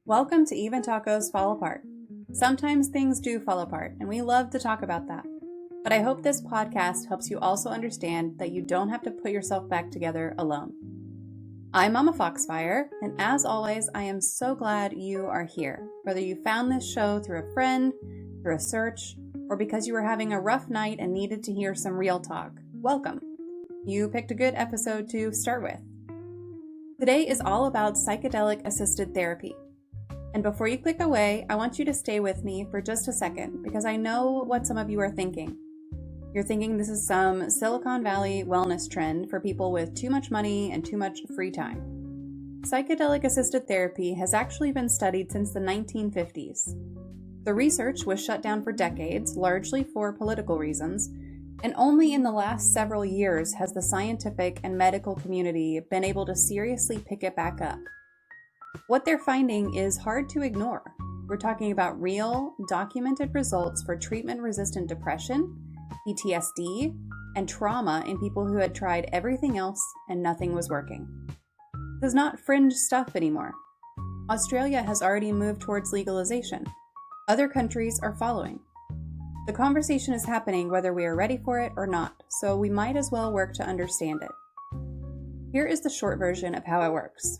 Welcome to Even Tacos Fall Apart. Sometimes things do fall apart, and we love to talk about that. But I hope this podcast helps you also understand that you don't have to put yourself back together alone. I'm MommaFoxFire, and as always, I am so glad you are here. Whether you found this show through a friend, through a search, or because you were having a rough night and needed to hear some real talk, welcome. You picked a good episode to start with. Today is all about psychedelic-assisted therapy. And before you click away, I want you to stay with me for just a second because I know what some of you are thinking. You're thinking this is some Silicon Valley wellness trend for people with too much money and too much free time. Psychedelic-assisted therapy has actually been studied since the 1950s. The research was shut down for decades, largely for political reasons, and only in the last several years has the scientific and medical community been able to seriously pick it back up. What they're finding is hard to ignore. We're talking about real, documented results for treatment-resistant depression, PTSD, and trauma in people who had tried everything else and nothing was working. This is not fringe stuff anymore. Australia has already moved towards legalization. Other countries are following. The conversation is happening whether we are ready for it or not, so we might as well work to understand it. Here is the short version of how it works.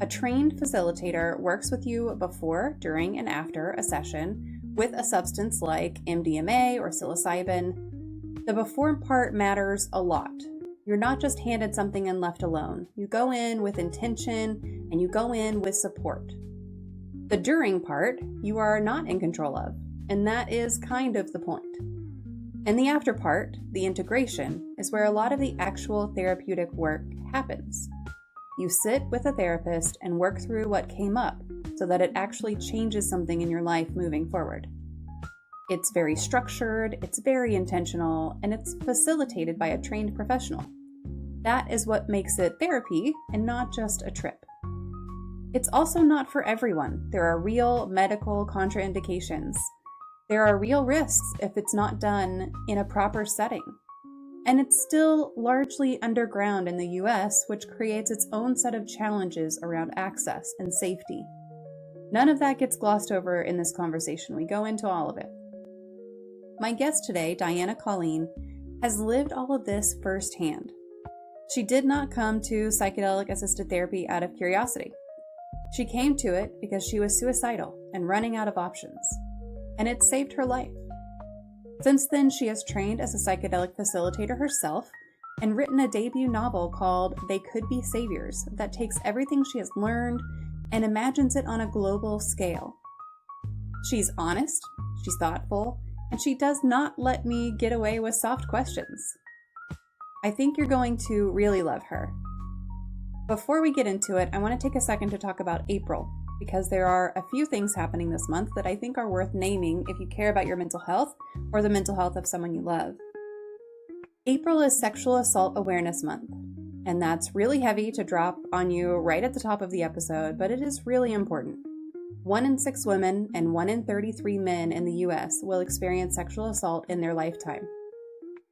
A trained facilitator works with you before, during, and after a session with a substance like MDMA or psilocybin. The before part matters a lot. You're not just handed something and left alone. You go in with intention and you go in with support. The during part, you are not in control of, and that is kind of the point. And the after part, the integration, is where a lot of the actual therapeutic work happens. You sit with a therapist and work through what came up so that it actually changes something in your life moving forward. It's very structured, it's very intentional, and it's facilitated by a trained professional. That is what makes it therapy and not just a trip. It's also not for everyone. There are real medical contraindications. There are real risks if it's not done in a proper setting. And it's still largely underground in the US, which creates its own set of challenges around access and safety. None of that gets glossed over in this conversation. We go into all of it. My guest today, Colleen, has lived all of this firsthand. She did not come to psychedelic-assisted therapy out of curiosity. She came to it because she was suicidal and running out of options. And it saved her life. Since then, she has trained as a psychedelic facilitator herself and written a debut novel called They Could Be Saviors that takes everything she has learned and imagines it on a global scale. She's honest, she's thoughtful, and she does not let me get away with soft questions. I think you're going to really love her. Before we get into it, I want to take a second to talk about April, because there are a few things happening this month that I think are worth naming if you care about your mental health or the mental health of someone you love. April is Sexual Assault Awareness Month, and that's really heavy to drop on you right at the top of the episode, but it is really important. 1 in 6 women and 1 in 33 men in the US will experience sexual assault in their lifetime.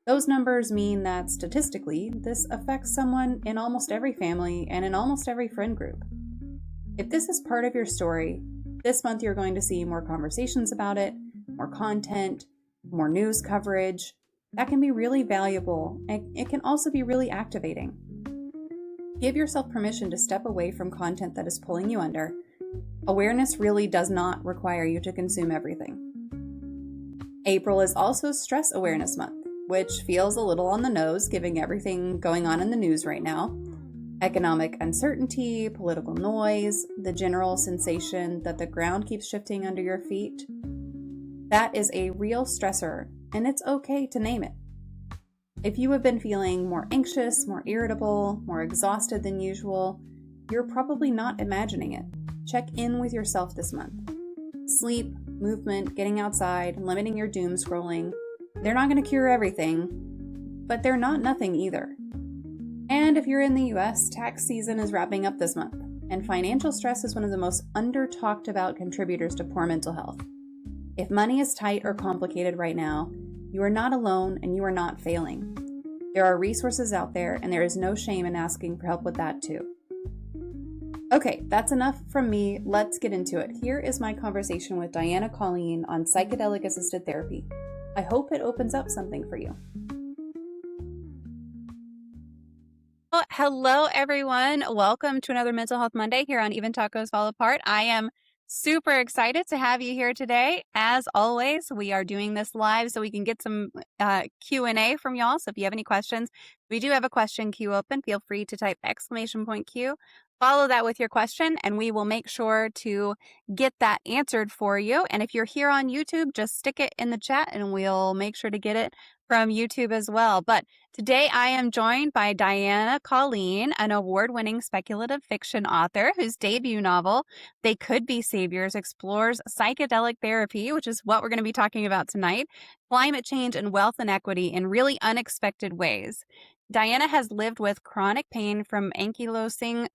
Those numbers mean that statistically, this affects someone in almost every family and in almost every friend group. If this is part of your story, this month you're going to see more conversations about it, more content, more news coverage. That can be really valuable, and it can also be really activating. Give yourself permission to step away from content that is pulling you under. Awareness really does not require you to consume everything. April is also Stress Awareness Month, which feels a little on the nose given everything going on in the news right now. Economic uncertainty, political noise, the general sensation that the ground keeps shifting under your feet. That is a real stressor, and it's okay to name it. If you have been feeling more anxious, more irritable, more exhausted than usual, you're probably not imagining it. Check in with yourself this month. Sleep, movement, getting outside, limiting your doom scrolling. They're not going to cure everything, but they're not nothing either. And if you're in the US, tax season is wrapping up this month, and financial stress is one of the most under-talked about contributors to poor mental health. If money is tight or complicated right now, you are not alone and you are not failing. There are resources out there, and there is no shame in asking for help with that too. Okay, that's enough from me. Let's get into it. Here is my conversation with Diana Colleen on psychedelic-assisted therapy. I hope it opens up something for you. Well, hello, everyone. Welcome to another Mental Health Monday here on Even Tacos Fall Apart. I am super excited to have you here today. As always, we are doing this live so we can get some Q&A from y'all. So if you have any questions, we do have a question queue open. Feel free to type !Q. Follow that with your question, and we will make sure to get that answered for you. And if you're here on YouTube, just stick it in the chat, and we'll make sure to get it from YouTube as well. But today I am joined by Diana Colleen, an award-winning speculative fiction author whose debut novel, They Could Be Saviors, explores psychedelic therapy, which is what we're going to be talking about tonight, climate change, and wealth inequity in really unexpected ways. Diana has lived with chronic pain from ankylosing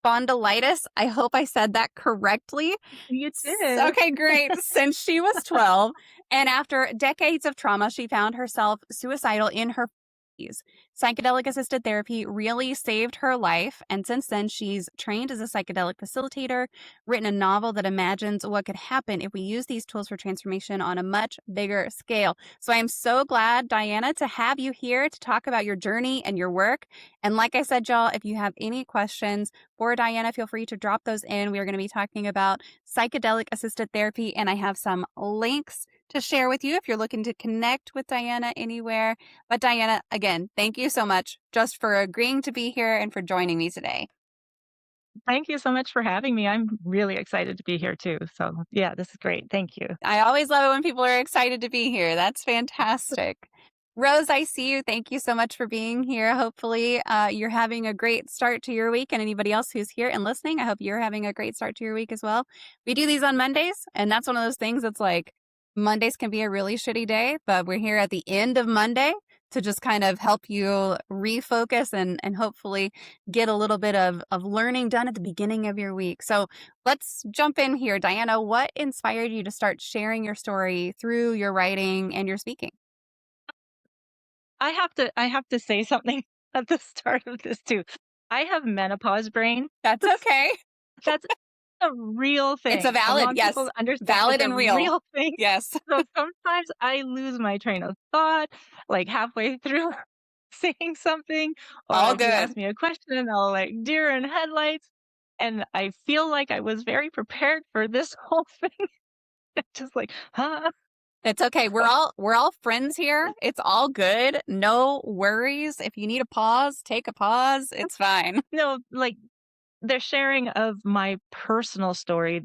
spondylitis. I hope I said that correctly. You did. Okay, great. Since she was 12. And after decades of trauma, she found herself suicidal in her 40s. Psychedelic-assisted therapy really saved her life. And since then, she's trained as a psychedelic facilitator, written a novel that imagines what could happen if we use these tools for transformation on a much bigger scale. So I'm so glad, Diana, to have you here to talk about your journey and your work. And like I said, y'all, if you have any questions for Diana, feel free to drop those in. We are going to be talking about psychedelic-assisted therapy, and I have some links to share with you if you're looking to connect with Diana anywhere. But Diana, again, thank you so much just for agreeing to be here and for joining me today. Thank you so much for having me. I'm really excited to be here too. So yeah, this is great. Thank you. I always love it when people are excited to be here. That's fantastic. Rose, I see you. Thank you so much for being here. Hopefully, you're having a great start to your week. And anybody else who's here and listening, I hope you're having a great start to your week as well. We do these on Mondays, and that's one of those things that's like Mondays can be a really shitty day, but we're here at the end of Monday to just kind of help you refocus and hopefully get a little bit of learning done at the beginning of your week. So let's jump in here. Diana, what inspired you to start sharing your story through your writing and your speaking? I have to say something at the start of this too. I have menopause brain. That's okay. That's a real thing. It's a valid, yes, valid and real thing. Yes. So sometimes I lose my train of thought, like halfway through saying something, or All if you good. ask me a question, and I'll like deer in headlights. And I feel like I was very prepared for this whole thing. Just like, huh? It's okay. We're all friends here. It's all good. No worries. If you need a pause, take a pause. It's fine. No, like the sharing of my personal story,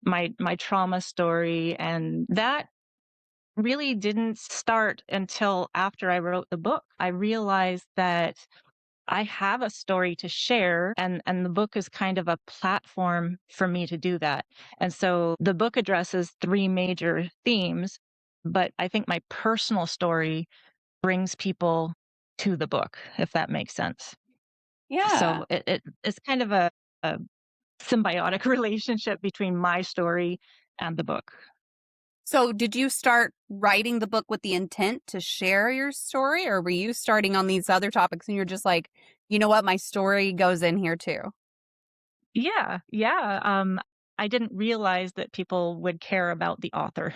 my trauma story, and that really didn't start until after I wrote the book. I realized that I have a story to share, and the book is kind of a platform for me to do that. And so the book addresses three major themes, but I think my personal story brings people to the book, if that makes sense. Yeah. So it's kind of a symbiotic relationship between my story and the book. So did you start writing the book with the intent to share your story, or were you starting on these other topics and you're just like, you know what, my story goes in here too? Yeah, yeah. I didn't realize that people would care about the author.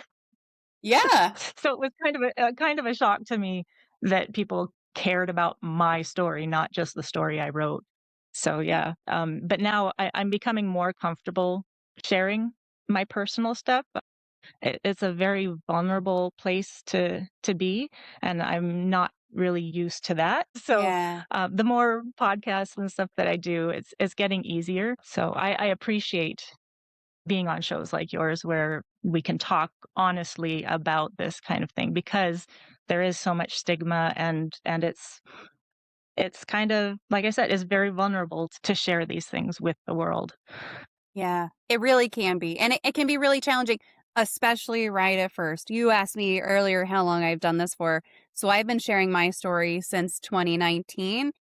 Yeah. So it was kind of a shock to me that people cared about my story, not just the story I wrote. So yeah, but now I'm becoming more comfortable sharing my personal stuff. It's a very vulnerable place to be, and I'm not really used to that. So Yeah. the more podcasts and stuff that I do, it's getting easier. So I appreciate being on shows like yours where we can talk honestly about this kind of thing, because there is so much stigma, and it's kind of, like I said, it's very vulnerable to share these things with the world. Yeah, it really can be. And it can be really challenging, especially right at first. You asked me earlier how long I've done this for. So I've been sharing my story since 2019,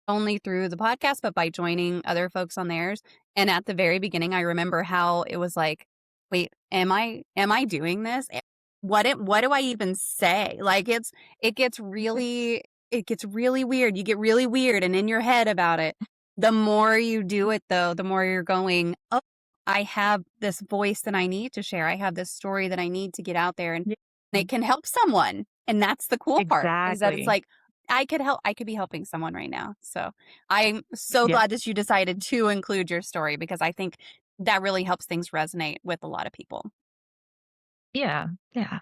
only through the podcast, but by joining other folks on theirs. And at the very beginning, I remember how it was like, wait, am I doing this? What do I even say? Like it gets really weird. You get really weird and in your head about it. The more you do it, though, the more you're going, oh, I have this voice that I need to share. I have this story that I need to get out there, and Yeah. it can help someone. And that's the cool part, is that it's Exactly. like, I could be helping someone right now. So I'm so Yeah. glad that you decided to include your story, because I think that really helps things resonate with a lot of people. Yeah. Yeah.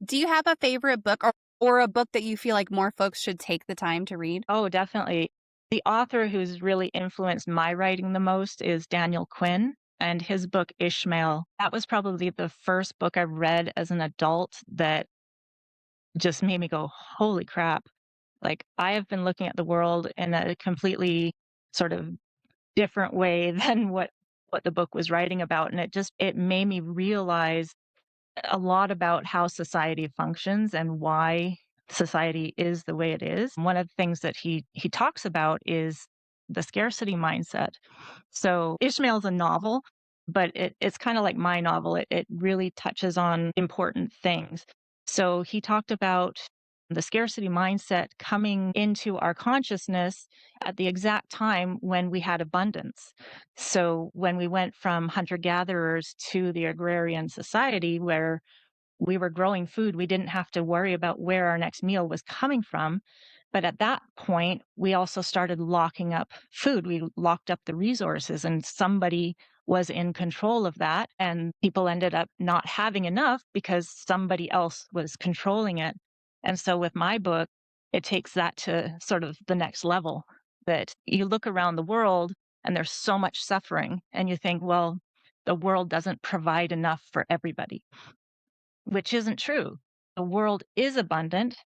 Do you have a favorite book, or a book that you feel like more folks should take the time to read? Oh, definitely. The author who's really influenced my writing the most is Daniel Quinn, and his book Ishmael. That was probably the first book I read as an adult that just made me go, "Holy crap." Like, I have been looking at the world in a completely sort of different way than what the book was writing about, and it made me realize a lot about how society functions and why society is the way it is. One of the things that he talks about is the scarcity mindset. So Ishmael's a novel, but it's kind of like my novel. It really touches on important things. So he talked about the scarcity mindset coming into our consciousness at the exact time when we had abundance. So when we went from hunter gatherers to the agrarian society where we were growing food. We didn't have to worry about where our next meal was coming from. But at that point, we also started locking up food. We locked up the resources, and somebody was in control of that. And people ended up not having enough because somebody else was controlling it. And so with my book, it takes that to sort of the next level, that you look around the world and there's so much suffering, and you think, well, the world doesn't provide enough for everybody, which isn't true. The world is abundant,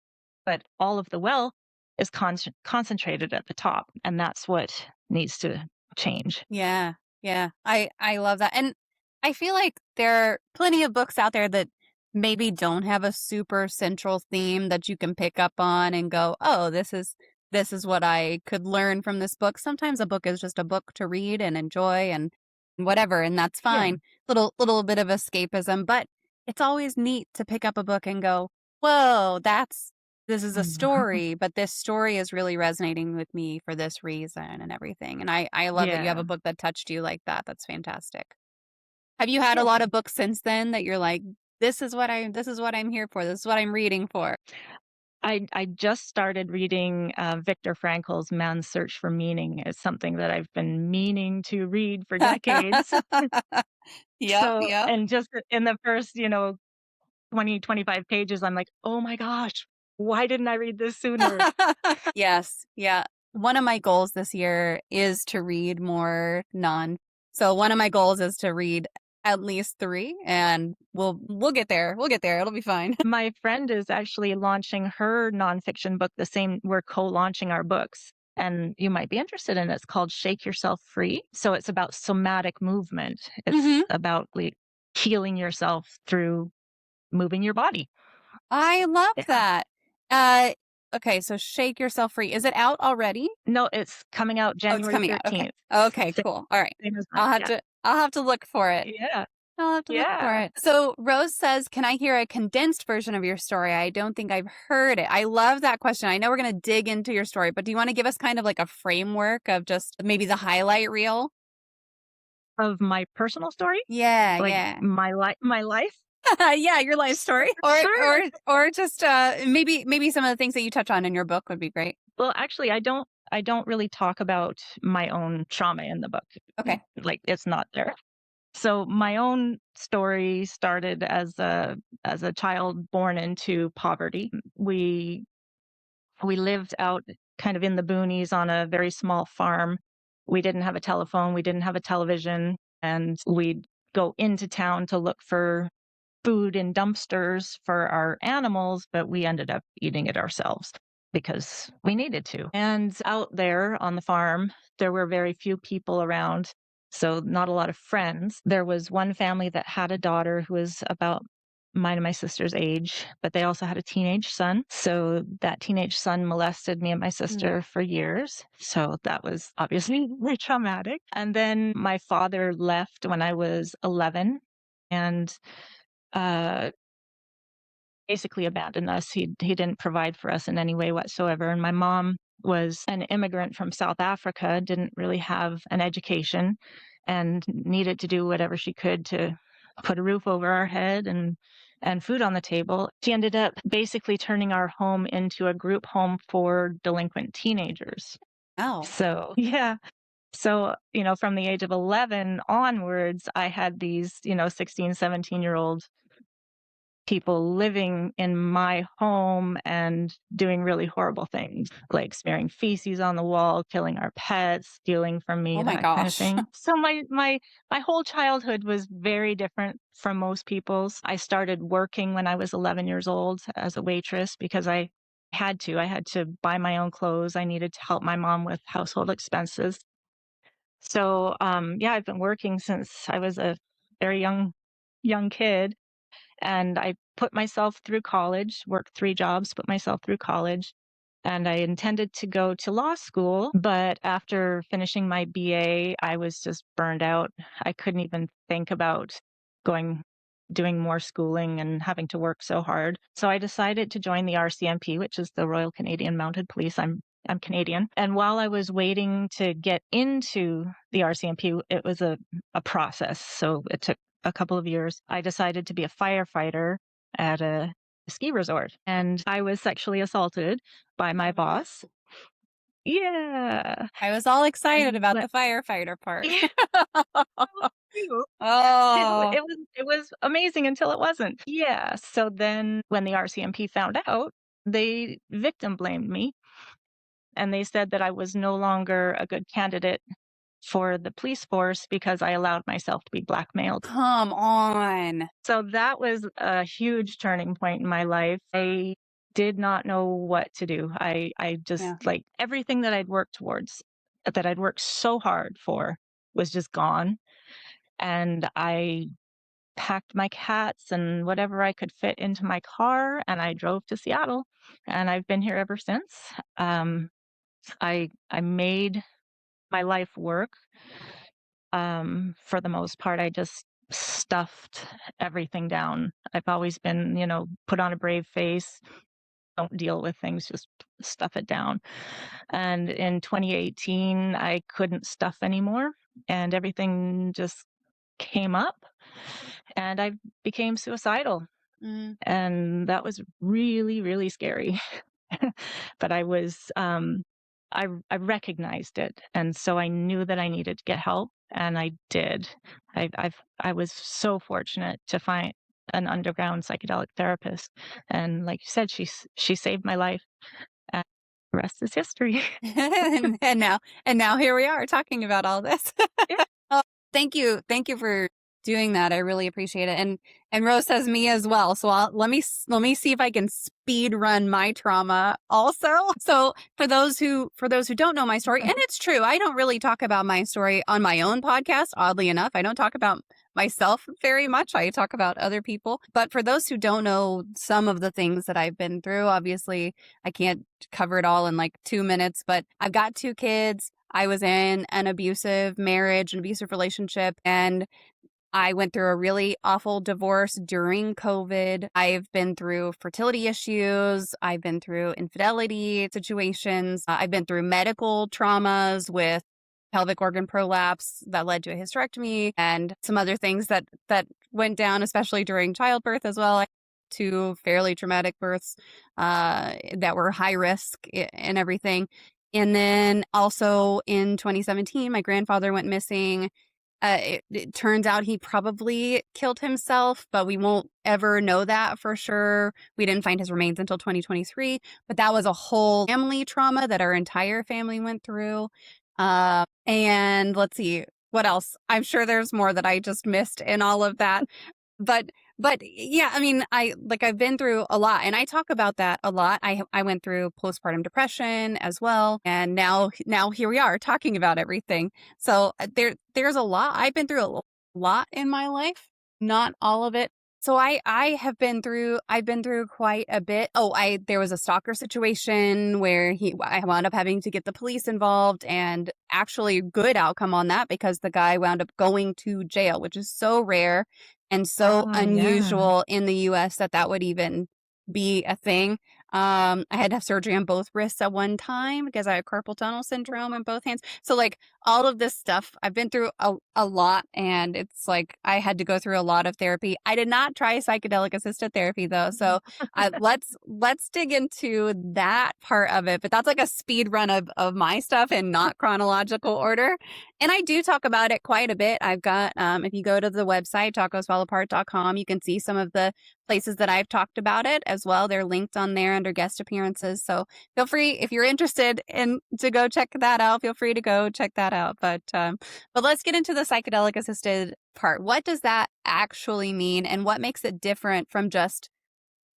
but all of the wealth is concentrated at the top, and that's what needs to change. Yeah, yeah. I love that. And I feel like there are plenty of books out there that maybe don't have a super central theme that you can pick up on and go, "Oh, this is what I could learn from this book." Sometimes a book is just a book to read and enjoy and whatever, and that's Yeah. fine. Little bit of escapism, but it's always neat to pick up a book and go, "Whoa, this is a Mhm. story, but this story is really resonating with me for this reason," and everything. And I love that you have Yeah. a book that touched you like that. That's fantastic. Have you had a Yeah. lot of books since then that you're like, this is what I'm here for. This is what I'm reading for. I just started reading Viktor Frankl's Man's Search for Meaning. It's something that I've been meaning to read for decades. Yep, So, yep. and just in the first, 20, 25 pages, I'm like, "Oh my gosh, why didn't I read this sooner?" Yes, yeah. One of my goals this year is to read more non. So one of my goals is to read at least 3, and we'll get there. We'll get there. It'll be fine. My friend is actually launching her nonfiction book the same we're co-launching our books, and you might be interested in it. It's called Shake Yourself Free. So it's about somatic movement. It's Mhm. about, like, healing yourself through moving your body. I love Yeah. that. Uh, okay, so Shake Yourself Free. Is it out already? No, it's coming out Oh, it's January coming out. Okay. 13th. Okay, Sa cool. All right. Same as mine. Yeah. I'll have to look for it. Yeah. I'll have to look for Yeah. it. So Rose says, "Can I hear a condensed version of your story? I don't think I've heard it." I love that question. I know we're going to dig into your story, but do you want to give us kind of like a framework of just maybe the highlight reel? Of my personal story? Yeah, Like, yeah. my life? Yeah, your life story. Sure. Or just maybe some of the things that you touch on in your book would be great. Well, actually, I don't really talk about my own trauma in the book. Okay. Like, it's not there. So my own story started as a child born into poverty. We lived out kind of in the boonies on a very small farm. We didn't have a telephone, we didn't have a television, and we'd go into town to look for food in dumpsters for our animals, but we ended up eating it ourselves because we needed to. And out there on the farm, there were very few people around, so not a lot of friends. There was one family that had a daughter who was about mine and my sister's age, but they also had a teenage son. So that teenage son molested me and my Mm. sister for years. So that was obviously very traumatic. And then my father left when I was 11 and uh, basically abandoned us. He didn't provide for us in any way whatsoever. And my mom was an immigrant from South Africa, didn't really have an education, and needed to do whatever she could to put a roof over our head and food on the table. She ended up basically turning our home into a group home for delinquent teenagers. Oh, So, yeah. So, from the age of 11 onwards, I had these, 16, 17-year-old people living in my home and doing really horrible things, like smearing feces on the wall, killing our pets, stealing from me, oh my that kind of gosh. thing. So my whole childhood was very different from most people's. I started working when I was 11 years old as a waitress because I had to. I had to buy my own clothes. I needed to help my mom with household expenses. So, yeah, I've been working since I was a very young kid, and I put myself through college, worked 3 jobs, put myself through college, and I intended to go to law school, but after finishing my BA, I was just burned out. I couldn't even think about going doing more schooling and having to work so hard. So I decided to join the RCMP, which is the Royal Canadian Mounted Police. I'm Canadian. And while I was waiting to get into the RCMP, it was a process. So it took a couple of years. I decided to be a firefighter at a ski resort, and I was sexually assaulted by my boss. Yeah. I was all excited And about the firefighter part. yeah, too. Oh, It was amazing until it wasn't. Yeah. So then when the RCMP found out, they victim blamed me, and they said that I was no longer a good candidate for the police force because I allowed myself to be blackmailed. come on. So that was a huge turning point in my life. I did not know what to do. I just Yeah. like everything that I'd worked towards, that I'd worked so hard for, was just gone. And I packed my cats and whatever I could fit into my car, and I drove to Seattle, and I've been here ever since. I made my life work. For the most part, I just stuffed everything down. I've always been, put on a brave face, don't deal with things, just stuff it down. And in 2018, I couldn't stuff anymore, and everything just came up, and I became suicidal. Mm. And that was really, really scary. But I recognized it, and so I knew that I needed to get help, and I did. I was so fortunate to find an underground psychedelic therapist, and like you said, she saved my life, and the rest is history. and now here we are talking about all this. Yeah. Oh, thank you for doing that. I really appreciate it. And Rose says me as well. So let me see if I can speed run my trauma also. So for those who don't know my story, and it's true, I don't really talk about my story on my own podcast. Oddly enough, I don't talk about myself very much. I talk about other people. But for those who don't know some of the things that I've been through, obviously I can't cover it all in like 2 minutes, but I've got 2 kids. I was in an abusive marriage, an abusive relationship, and I went through a really awful divorce during COVID. I've been through fertility issues. I've been through infidelity situations. I've been through medical traumas with pelvic organ prolapse that led to a hysterectomy and some other things that went down, especially during childbirth as well. 2 fairly traumatic births that were high risk and everything. And then also in 2017, my grandfather went missing. It turns out he probably killed himself, but we won't ever know that for sure. We didn't find his remains until 2023, but that was a whole family trauma that our entire family went through. And let's see, what else? I'm sure there's more that I just missed in all of that. But yeah, I mean, I've been through a lot, and I talk about that a lot. I went through postpartum depression as well, and now here we are talking about everything. So there's a lot. I've been through a lot in my life, not all of it. So I've been through quite a bit. There was a stalker situation where I wound up having to get the police involved, and actually good outcome on that because the guy wound up going to jail, which is so rare and so Oh, yeah. unusual in the US that would even be a thing. I had to have surgery on both wrists at one time because I had carpal tunnel syndrome in both hands. So like all of this stuff, I've been through a lot, and it's like I had to go through a lot of therapy. I did not try psychedelic assisted therapy though. So let's dig into that part of it. But that's like a speed run of my stuff in not chronological order. And I do talk about it quite a bit. I've got if you go to the website, tacosfallapart.com, you can see some of the places that I've talked about it as well. They're linked on there under guest appearances. So feel free, if you're interested in to go check that out, feel free to go check that out. But let's get into the psychedelic assisted part. What does that actually mean, and what makes it different from just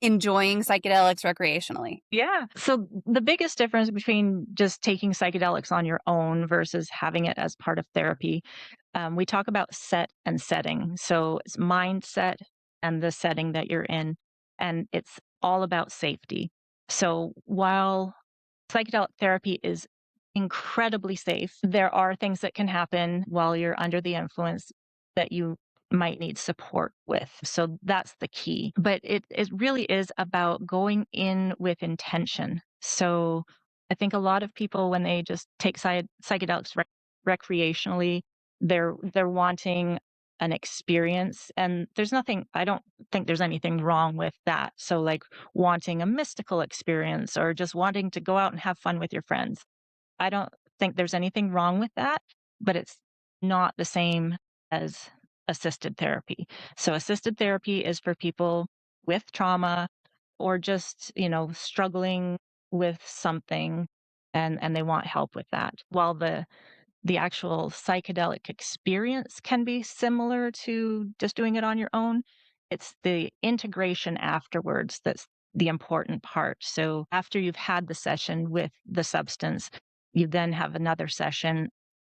enjoying psychedelics recreationally? Yeah. So the biggest difference between just taking psychedelics on your own versus having it as part of therapy, we talk about set and setting. So it's mindset and the setting that you're in, and it's all about safety. So while psychedelic therapy is incredibly safe, there are things that can happen while you're under the influence that you might need support with. So that's the key. But it really is about going in with intention. So I think a lot of people, when they just take psychedelics recreationally, they're wanting an experience, and there's nothing. I don't think there's anything wrong with that. So like wanting a mystical experience or just wanting to go out and have fun with your friends. I don't think there's anything wrong with that, but it's not the same as assisted therapy. So assisted therapy is for people with trauma or just, struggling with something, and they want help with that. While the actual psychedelic experience can be similar to just doing it on your own, it's the integration afterwards that's the important part. So after you've had the session with the substance, you then have another session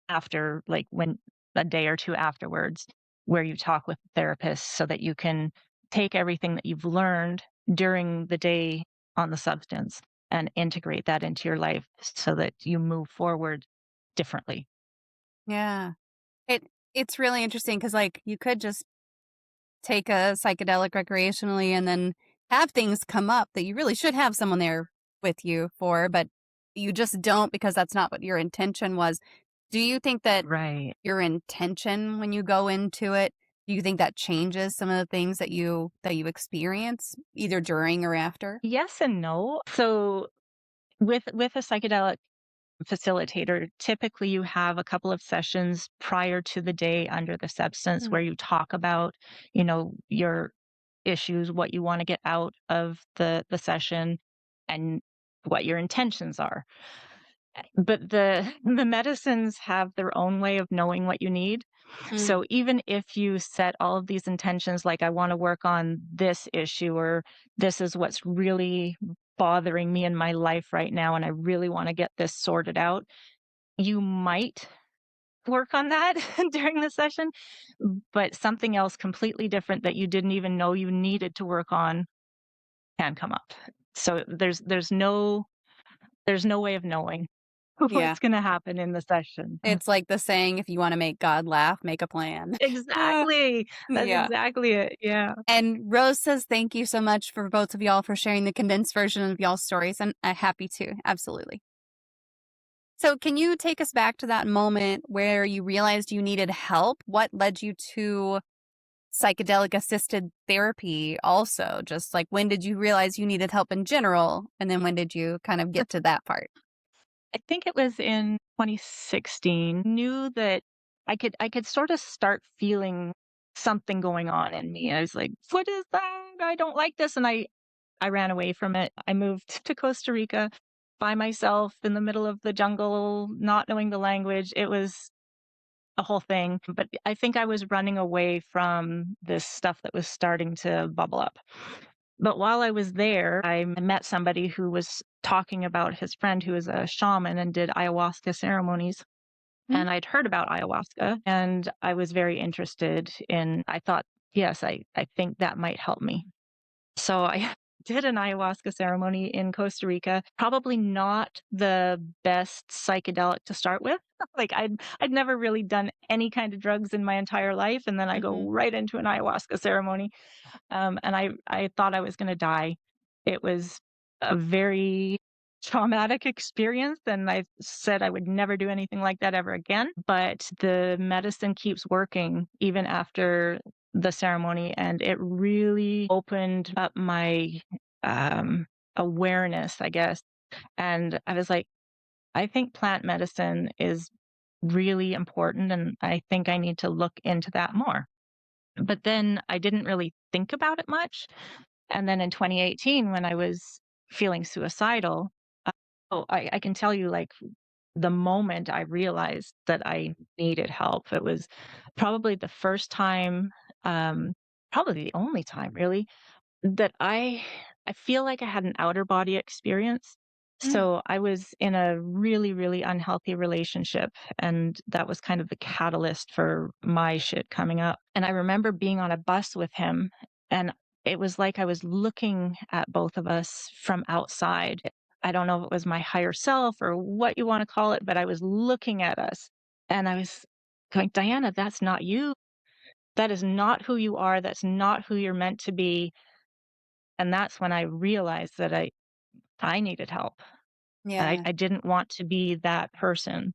after, like, when a day or two afterwards, where you talk with the therapist so that you can take everything that you've learned during the day on the substance and integrate that into your life so that you move forward differently. Yeah. It it's really interesting because like you could just take a psychedelic recreationally and then have things come up that you really should have someone there with you for, but you just don't because that's not what your intention was. Do you think that Right. your intention when you go into it, do you think that changes some of the things that you experience either during or after? Yes and no. So with a psychedelic facilitator, typically you have a couple of sessions prior to the day under the substance Mm, where you talk about, your issues, what you want to get out of the session, and what your intentions are. But the medicines have their own way of knowing what you need. mm, So even if you set all of these intentions, like I want to work on this issue, or this is what's really bothering me in my life right now, and I really want to get this sorted out, you might work on that during the session, but something else completely different that you didn't even know you needed to work on can come up. So there's no way of knowing yeah. what's going to happen in the session. It's like the saying, if you want to make God laugh, make a plan. Uh, Exactly. That's yeah. exactly it. Yeah. And Rose says, thank you so much for both of y'all for sharing the condensed version of y'all's stories. And happy to. Absolutely. So, can you take us back to that moment where you realized you needed help? What led you to psychedelic assisted therapy also? Just like when did you realize you needed help in general? And then when did you kind of get to that part? I think it was in 2016. Knew that I could sort of start feeling something going on in me. I was like, "What is that? I don't like this." And I ran away from it. I moved to Costa Rica by myself in the middle of the jungle, not knowing the language. It was a whole thing, but I think I was running away from this stuff that was starting to bubble up. But while I was there, I met somebody who was talking about his friend who was a shaman and did ayahuasca ceremonies. Mm, And I'd heard about ayahuasca, and I was very interested I thought, yes, I think that might help me. So I did an ayahuasca ceremony in Costa Rica. Probably not the best psychedelic to start with. Like I'd never really done any kind of drugs in my entire life, and then I go mhm. right into an ayahuasca ceremony. And I thought I was going to die. It was. a very traumatic experience, and I said I would never do anything like that ever again. But the medicine keeps working even after the ceremony, and it really opened up my um, awareness, I guess. And I was like, I think plant medicine is really important, and I think I need to look into that more. But then I didn't really think about it much. And then in 2018, when I was feeling suicidal, uh, I can tell you, like, the moment I realized that I needed help, it was probably the first time, um, probably the only time really, that I feel like I had an outer body experience. Mm. So I was in a really, really unhealthy relationship, and that was kind of the catalyst for my shit coming up. And I remember being on a bus with him, and it was like I was looking at both of us from outside. I don't know if it was my higher self or what you want to call it, but I was looking at us and I was going, Diana, that's not you. That is not who you are. That's not who you're meant to be. And that's when I realized that I needed help. Yeah. I didn't want to be that person.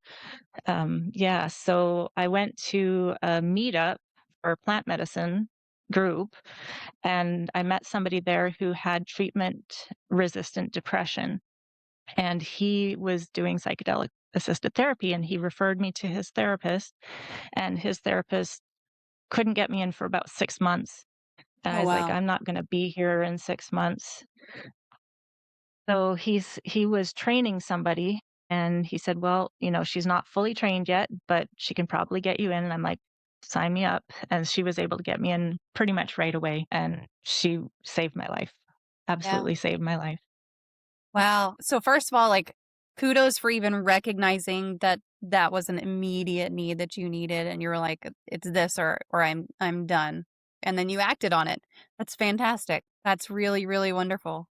Yeah, so I went to a meetup for a plant medicine group, and I met somebody there who had treatment-resistant depression, and he was doing psychedelic-assisted therapy, and he referred me to his therapist, and his therapist couldn't get me in for about 6 months, and I Oh, was like, wow. "I'm not gonna be here in 6 months." So he was training somebody, and he said, "Well, she's not fully trained yet, but she can probably get you in." And I'm like, "Sign me up." And she was able to get me in pretty much right away, and she saved my life. Yeah. Absolutely saved my life. Wow. So first of all, like, kudos for even recognizing that that was an immediate need that you needed, and you were like, it's this or I'm done. And then you acted on it. That's fantastic. That's really, really wonderful.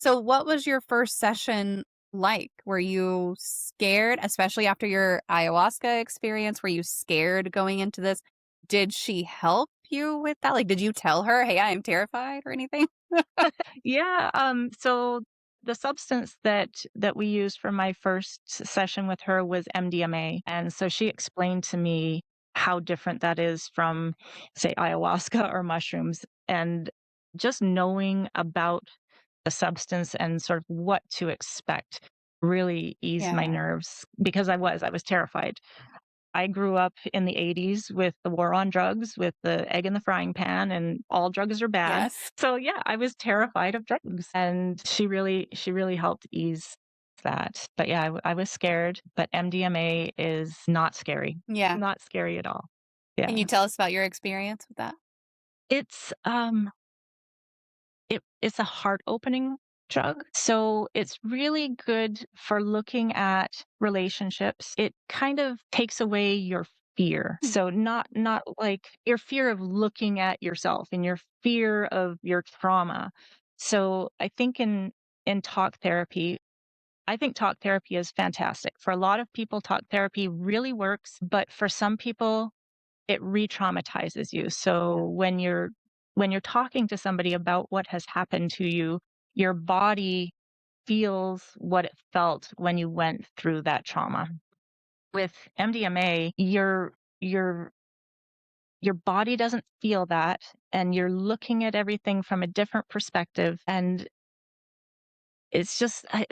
So what was your first session like? Were you scared, especially after your ayahuasca experience? Were you scared going into this? Did she help you with that? Like, did you tell her, "Hey, I am terrified," or anything? Yeah, so the substance that we used for my first session with her was MDMA, and so she explained to me how different that is from, say, ayahuasca or mushrooms, and just knowing about the substance and sort of what to expect really eased my Yeah. nerves because I was terrified. I grew up in the '80s with the war on drugs, with the egg in the frying pan, and all drugs are bad. Yes. So yeah, I was terrified of drugs, and she really helped ease that. But yeah, I was scared, but MDMA is not scary. Yeah. Not scary at all. Can Yeah. you tell us about your experience with that? It's it's a heart-opening drug, so it's really good for looking at relationships. It kind of takes away your fear. Hmm. So not like your fear of looking at yourself and your fear of your trauma. So I think in talk therapy, I think talk therapy is fantastic. For a lot of people, talk therapy really works, but for some people, it re-traumatizes you. Yeah. So when you're talking to somebody about what has happened to you, your body feels what it felt when you went through that trauma. With MDMA, your your body doesn't feel that, and you're looking at everything from a different perspective, and it's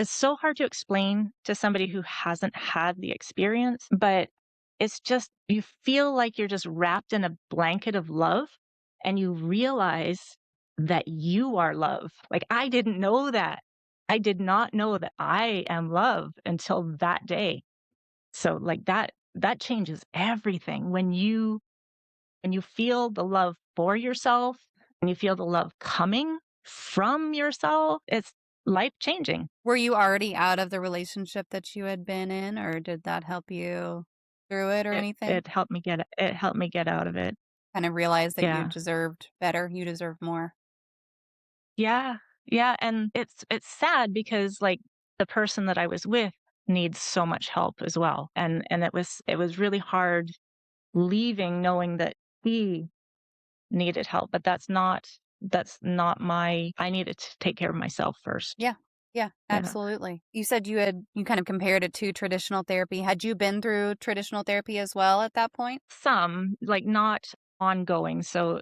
so hard to explain to somebody who hasn't had the experience, but it's just you feel like you're just wrapped in a blanket of love, and you realize that you are love. Like, I didn't know that. I did not know that I am love until that day. So, like, that changes everything when you feel the love for yourself, and you feel the love coming from yourself, it's life changing. Were you already out of the relationship that you had been in, or did that help you through it or It anything? it helped me get out of it. Kind of realize that you Yeah. deserved better, you deserve more. Yeah. Yeah, and it's sad because, like, the person that I was with needs so much help as well, and it was really hard leaving knowing that he needed help, but that's not that's not my I needed to take care of myself first. Yeah. Yeah, Yeah. absolutely. You said you kind of compared it to traditional therapy. Had you been through traditional therapy as well at that point? Some, like, not ongoing. So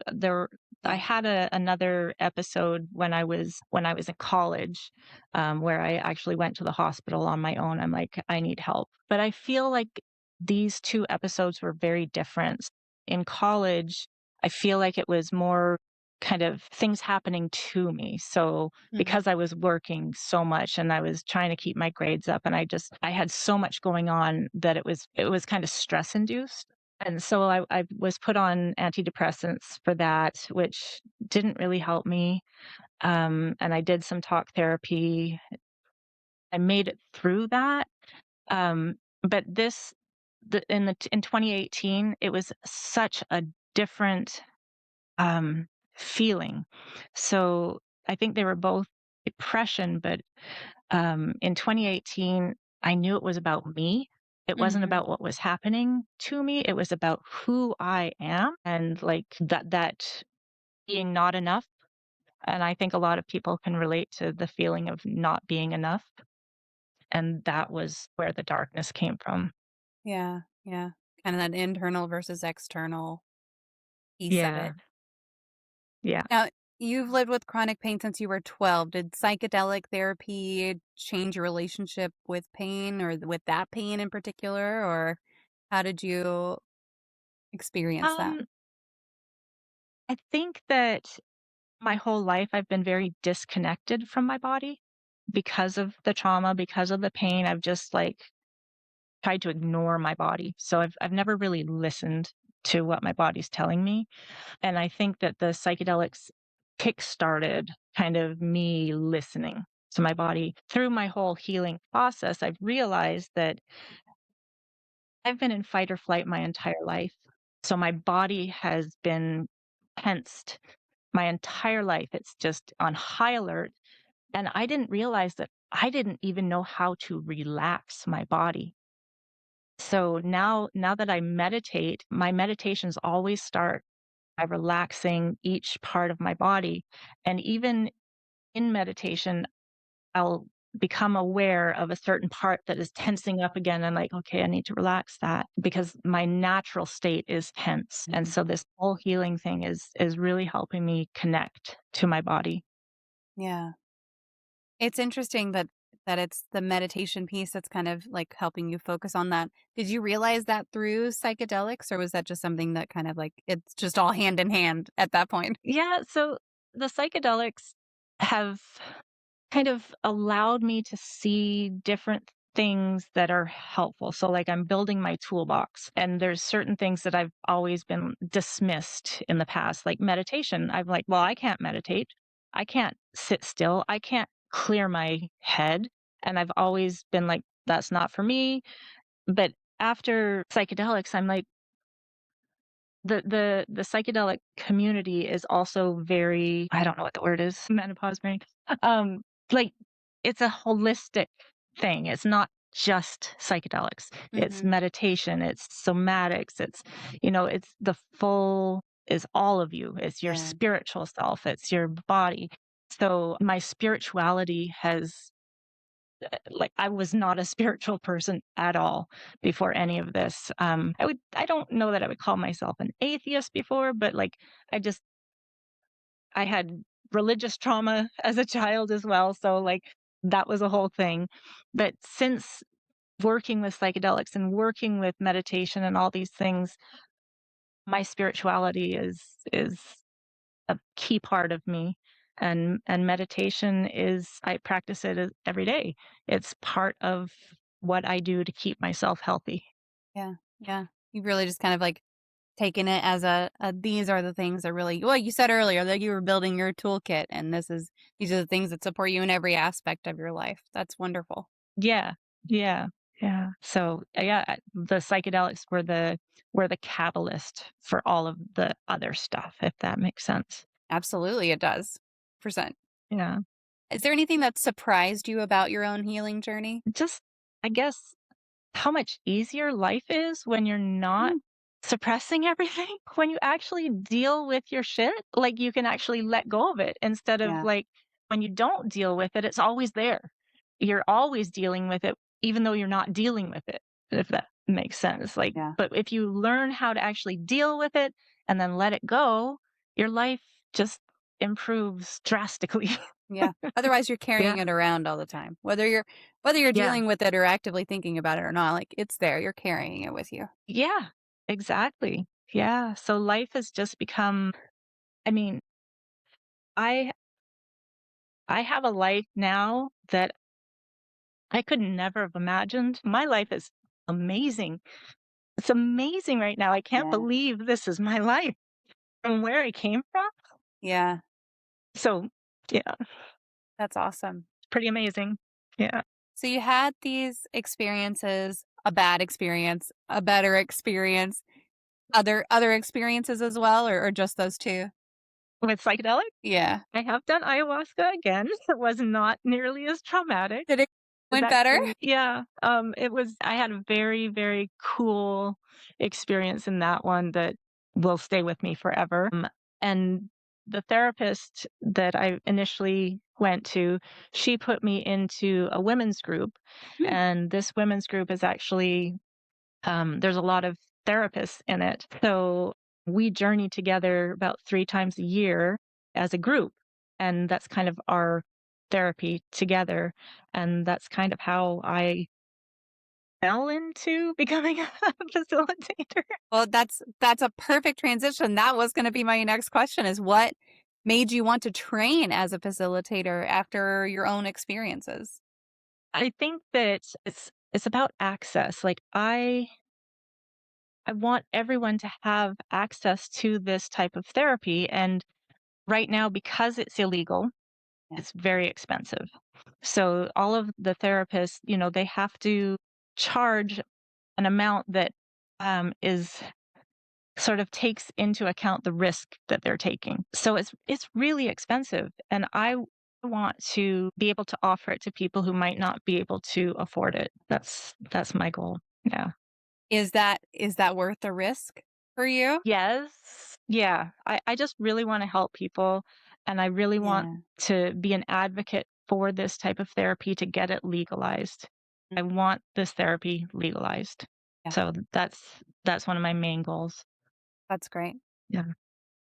I Yeah. had another episode when I was in college, where I actually went to the hospital on my own. I'm like, I need help. But I feel like these two episodes were very different. In college, I feel like it was more kind of things happening to me. So Mhm. because I was working so much and I was trying to keep my grades up and I had so much going on that it was kind of stress induced. And so I was put on antidepressants for that, which didn't really help me. And I did some talk therapy. I made it through that. Um, but in 2018, it was such a different um, feeling. So I think they were both depression, but in 2018, I knew it was about me. It wasn't Mhm. about what was happening to me. It was about who I am and like that being not enough. And I think a lot of people can relate to the feeling of not being enough. And that was where the darkness came from. Yeah, yeah. Kinda that internal versus external piece of Yeah. it. Yeah. Now, you've lived with chronic pain since you were 12. Did psychedelic therapy change your relationship with pain or with that pain in particular, or how did you experience that? Um, I think that my whole life I've been very disconnected from my body because of the trauma, because of the pain. I've just like tried to ignore my body. So I've never really listened to what my body's telling me. And I think that the psychedelics kickstarted kind of me listening to my body. Through my whole healing process, I've realized that I've been in fight or flight my entire life. So my body has been tensed my entire life. It's just on high alert. And I didn't realize that I didn't even know how to relax my body. So now that I meditate, my meditations always start by relaxing each part of my body. And even in meditation, I'll become aware of a certain part that is tensing up again. I'm like, okay, I need to relax that because my natural state is tense. And Mhm. so this whole healing thing is really helping me connect to my body. Yeah. It's interesting that it's the meditation piece that's kind of, like, helping you focus on that. Did you realize that through psychedelics, or was that just something that kind of, like, it's just all hand in hand at that point? Yeah, so the psychedelics have kind of allowed me to see different things that are helpful. So, like, I'm building my toolbox, and there's certain things that I've always been dismissed in the past, like meditation. I'm like, well, I can't meditate. I can't sit still. I can't clear my head. And I've always been like, that's not for me. But after psychedelics, I'm like, the psychedelic community is also very I don't know what the word is, menopause brain. Um, like, it's a holistic thing. It's not just psychedelics. It's Mhm. meditation, it's somatics, it's the full is all of you. It's your Yeah. spiritual self, it's your body. So, my spirituality has like I was not a spiritual person at all before any of this. I don't know that I would call myself an atheist before, but like I just I had religious trauma as a child as well. So like that was a whole thing. But since working with psychedelics and working with meditation and all these things, my spirituality is a key part of me. And meditation is I practice it every day. It's part of what I do to keep myself healthy. Yeah. Yeah. You've really just kind of, like, taken it as a these are the things that really well, you said earlier that you were building your toolkit, and these are the things that support you in every aspect of your life. That's wonderful. Yeah. Yeah. Yeah. So, yeah, the psychedelics were the catalyst for all of the other stuff, if that makes sense. Absolutely, it does. Percent. Yeah. Is there anything that surprised you about your own healing journey? Just I guess how much easier life is when you're not Mm. suppressing everything. When you actually deal with your shit, like, you can actually let go of it instead of, Yeah. like, when you don't deal with it, it's always there. You're always dealing with it, even though you're not dealing with it, if that makes sense. Like, Yeah. but if you learn how to actually deal with it and then let it go, your life just improves drastically. Yeah. Otherwise, you're Yeah. carrying it around all the time. Whether you're Yeah. dealing with it or actively thinking about it or not, like, it's there. You're carrying it with you. Yeah. Exactly. Yeah. So life has just become, I mean, I I have a life now that I could never have imagined. My life is amazing. It's amazing right now. I can't Yeah. believe this is my life from where I came from. Yeah. So, yeah, That's awesome. pretty amazing. Yeah. So you had these experiences, a bad experience, a better experience, other experiences as well, or just those two? With psychedelic, Yeah. I have done ayahuasca again. It was not nearly as traumatic. Did it It's went better? actually, yeah, it was, I had a very, very cool experience in that one that will stay with me forever. And the therapist that I initially went to, she put me into a women's group, Hmm. and this women's group is actually, there's a lot of therapists in it. So we journey together about 3 times a year as a group, and that's kind of our therapy together, and that's kind of how I fell into becoming a facilitator. Well, that's a perfect transition. That was gonna be my next question is what made you want to train as a facilitator after your own experiences? I think that it's about access. Like, I want everyone to have access to this type of therapy, and right now, because it's illegal, Yeah. it's very expensive. So all of the therapists, they have to charge an amount that, is sort of takes into account the risk that they're taking. So it's really expensive, and I want to be able to offer it to people who might not be able to afford it. That's my goal. Yeah. Is that worth the risk for you? Yes. Yeah. I just really want to help people, and I really want Yeah. to be an advocate for this type of therapy to get it legalized. I Mm. want this therapy legalized. Yeah. So that's one of my main goals. That's great. Yeah.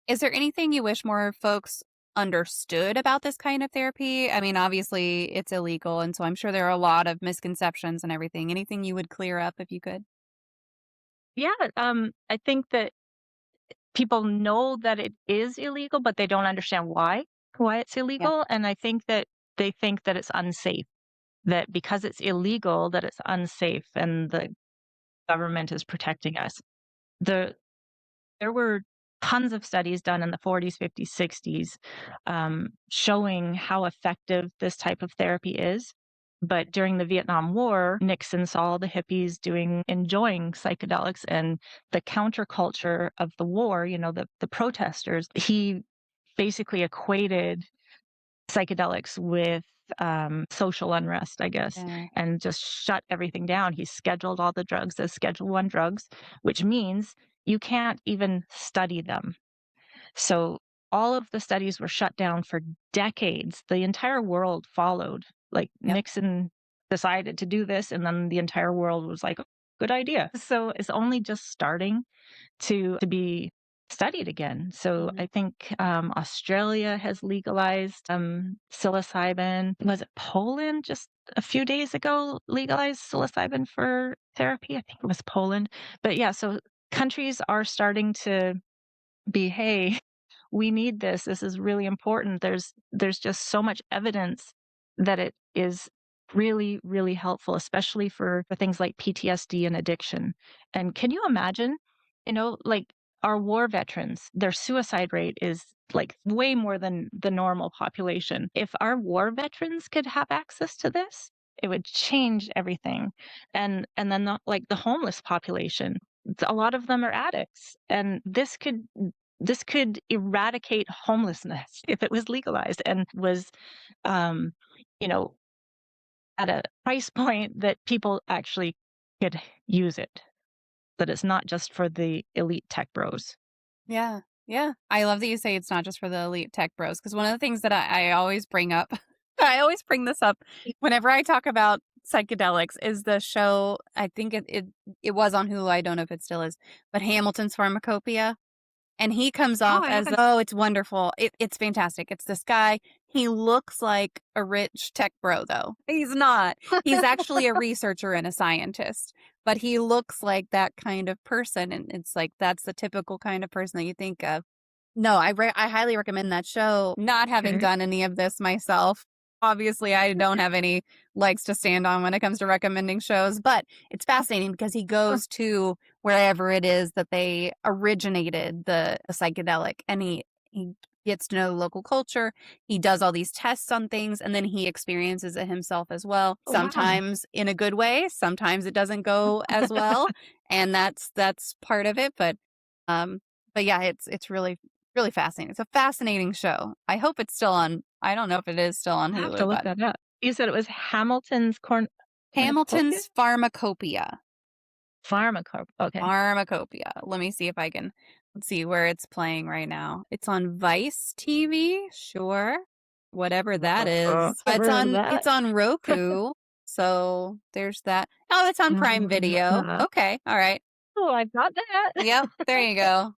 Is there anything you wish more folks understood about this kind of therapy? I mean, obviously it's illegal, and so I'm sure there are a lot of misconceptions and everything. Anything you would clear up if you could? Yeah, I think that people know that it is illegal, but they don't understand why it's Yeah. illegal, and I think that they think that it's unsafe, that because it's illegal, that it's unsafe, and the government is protecting us. The There were tons of studies done in the 40s, 50s, 60s, showing how effective this type of therapy is. But during the Vietnam War, Nixon saw the hippies enjoying psychedelics, and the counterculture of the war, the protesters, he basically equated psychedelics with social unrest, I guess, Yeah. and just shut everything down. He scheduled all the drugs as Schedule One drugs, which means you can't even study them. So all of the studies were shut down for decades. The entire world followed. Like, Yep. Nixon decided to do this, and then the entire world was like, good idea. So it's only just starting to be studied again. So Mhm. I think Australia has legalized psilocybin. Was it Poland just a few days ago legalized psilocybin for therapy? I think it was Poland. But yeah, so countries are starting to be, hey, we need this. This is really important. There's just so much evidence that it is really, really helpful, especially for things like PTSD and addiction. And can you imagine, like, our war veterans, their suicide rate is like way more than the normal population. If our war veterans could have access to this, it would change everything. And then like the homeless population, a lot of them are addicts, and this could eradicate homelessness if it was legalized and was, um, you know, at a price point that people actually could use it. that it's not just for the elite tech bros. Yeah. Yeah. I love that you say it's not just for the elite tech bros, because one of the things that I always bring up, I always bring this up whenever I talk about psychedelics, is the show. I think it was on Hulu. I don't know if it still is, but Hamilton's Pharmacopoeia. And he comes Oh, off I as, haven't. oh, it's wonderful. It's fantastic. It's this guy. He looks like a rich tech bro, though. He's not. He's actually a researcher and a scientist, but he looks like that kind of person. And it's like, that's the typical kind of person that you think of. No, I highly recommend that show. Not having Okay. done any of this myself. Obviously, I don't have any legs to stand on when it comes to recommending shows, but it's fascinating because he goes to wherever it is that they originated the psychedelic, and he gets to know local culture. He does all these tests on things, and then he experiences it himself as well. Oh, wow. Sometimes in a good way, sometimes it doesn't go as well, and that's part of it. Um, but yeah, it's really fascinating. It's a fascinating show. I hope it's still on. I don't know if it is still on I have to Hulu, look but that up. You said it was Hamilton's cornucopia? Hamilton's Pharmacopoeia. Pharmacorp. Okay. Pharmacopoeia. Let me see if I can. Let's see where it's playing right now. It's on Vice TV, sure. Whatever that is. Never heard of that. It's on Roku. So there's that. Oh, it's on I'll Prime look Video. that. Okay. All right. Oh, I've got that. Yep, there you go.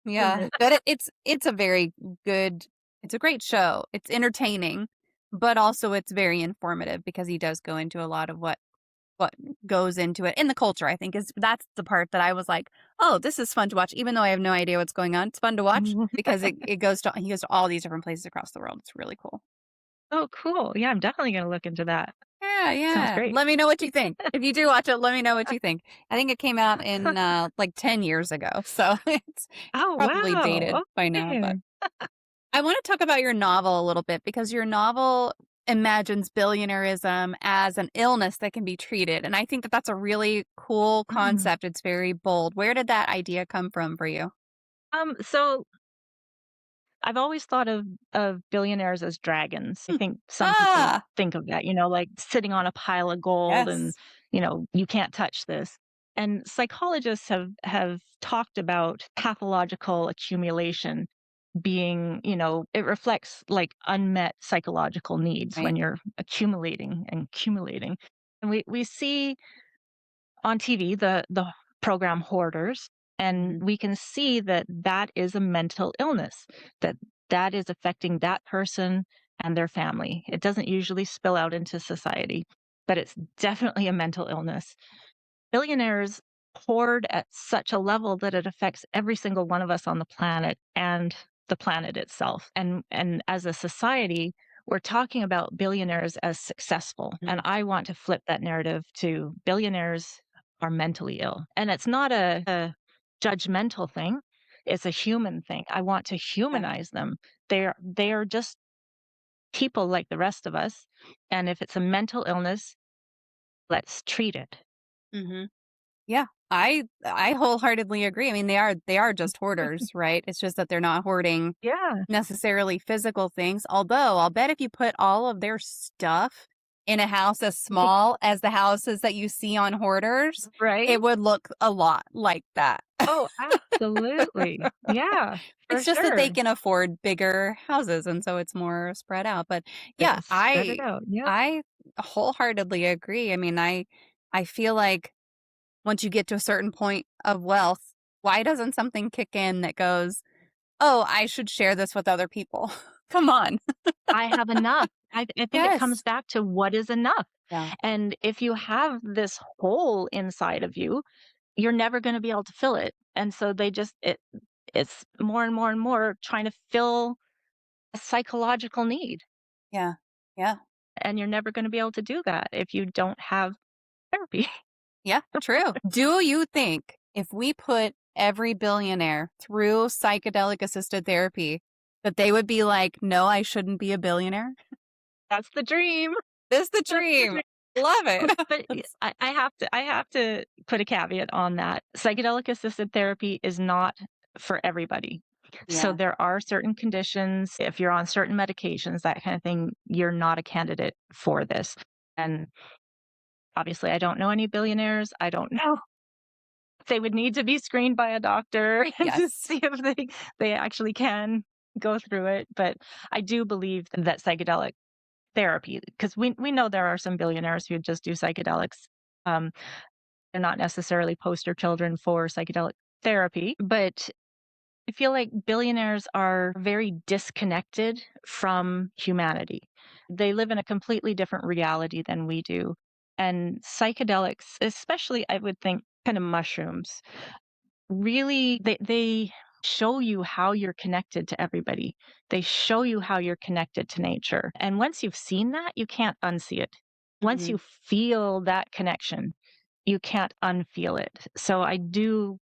Yeah, but it's a very good. It's a great show. It's entertaining, but also it's very informative because he does go into a lot of what goes into it in the culture. I think is that's the part that I was like, oh, this is fun to watch, even though I have no idea what's going on. It's fun to watch because it goes to he goes to all these different places across the world. It's really cool. Oh, cool. Yeah, I'm definitely gonna look into that. Yeah, Sounds yeah. great. Let me know what you think. If you do watch it, let me know what you think. I think it came out in like 10 years ago. So it's Oh, probably dated wow. by now, Okay. but I want to talk about your novel a little bit because your novel imagines billionaireism as an illness that can be treated. And I think that that's a really cool Mm. concept. It's very bold. Where did that idea come from for you? So I've always thought of billionaires as dragons. I Hmm. think some people Ah, think of that, like sitting on a pile of gold and, yes. you can't touch this. And psychologists have talked about pathological accumulation being, it reflects like unmet psychological needs Right. when you're accumulating and accumulating. And we see on TV the program Hoarders, and Hmm. we can see that that is a mental illness, that that is affecting that person and their family. It doesn't usually spill out into society, but it's definitely a mental illness. Billionaires hoard at such a level that it affects every single one of us on the planet and the planet itself. And as a society, we're talking about billionaires as successful. And I want to flip that narrative to billionaires are mentally ill. And it's not a judgmental thing. It's a human thing. I want to Yeah. humanize them. They are just people like the rest of us. And if it's a mental illness, let's treat it. Hmm. Yeah, I wholeheartedly agree. I mean, they are just hoarders, right? It's just that they're not hoarding Yeah. necessarily physical things. Although I'll bet if you put all of their stuff in a house as small as the houses that you see on hoarders, Right? it would look a lot like that. Oh, absolutely. Yeah, for It's just that they sure. can afford bigger houses, and so it's more spread out. But They yeah, can spread it out. Yep. I wholeheartedly agree. I mean, I feel like once you get to a certain point of wealth, why doesn't something kick in that goes, "Oh, I should share this with other people." Come on. I have enough. I think it comes Yes. back to what is enough. Yeah. And if you have this hole inside of you, you're never going to be able to fill it. And so it's more and more and more trying to fill a psychological need. Yeah. Yeah. And you're never going to be able to do that if you don't have therapy. Yeah, true. Do you think if we put every billionaire through psychedelic assisted therapy that they would be like, "No, I shouldn't be a billionaire"? That's the dream. This is the That's the dream. dream. Love it. But I have to put a caveat on that. Psychedelic assisted therapy is not for everybody. So Yeah. there are certain conditions, if you're on certain medications, that kind of thing, you're not a candidate for this. And obviously I don't know any billionaires. I don't know they would need to be screened by a doctor to Yes. see if they actually can go through it. But I do believe that psychedelic therapy, because we know there are some billionaires who just do psychedelics. Um, they're not necessarily poster children for psychedelic therapy, but I feel like billionaires are very disconnected from humanity. They live in a completely different reality than we do. And psychedelics, especially I would think kind of mushrooms, really they show you how you're connected to everybody. They show you how you're connected to nature. And once you've seen that, you can't unsee it. Once Hmm. you feel that connection, you can't unfeel it. So I do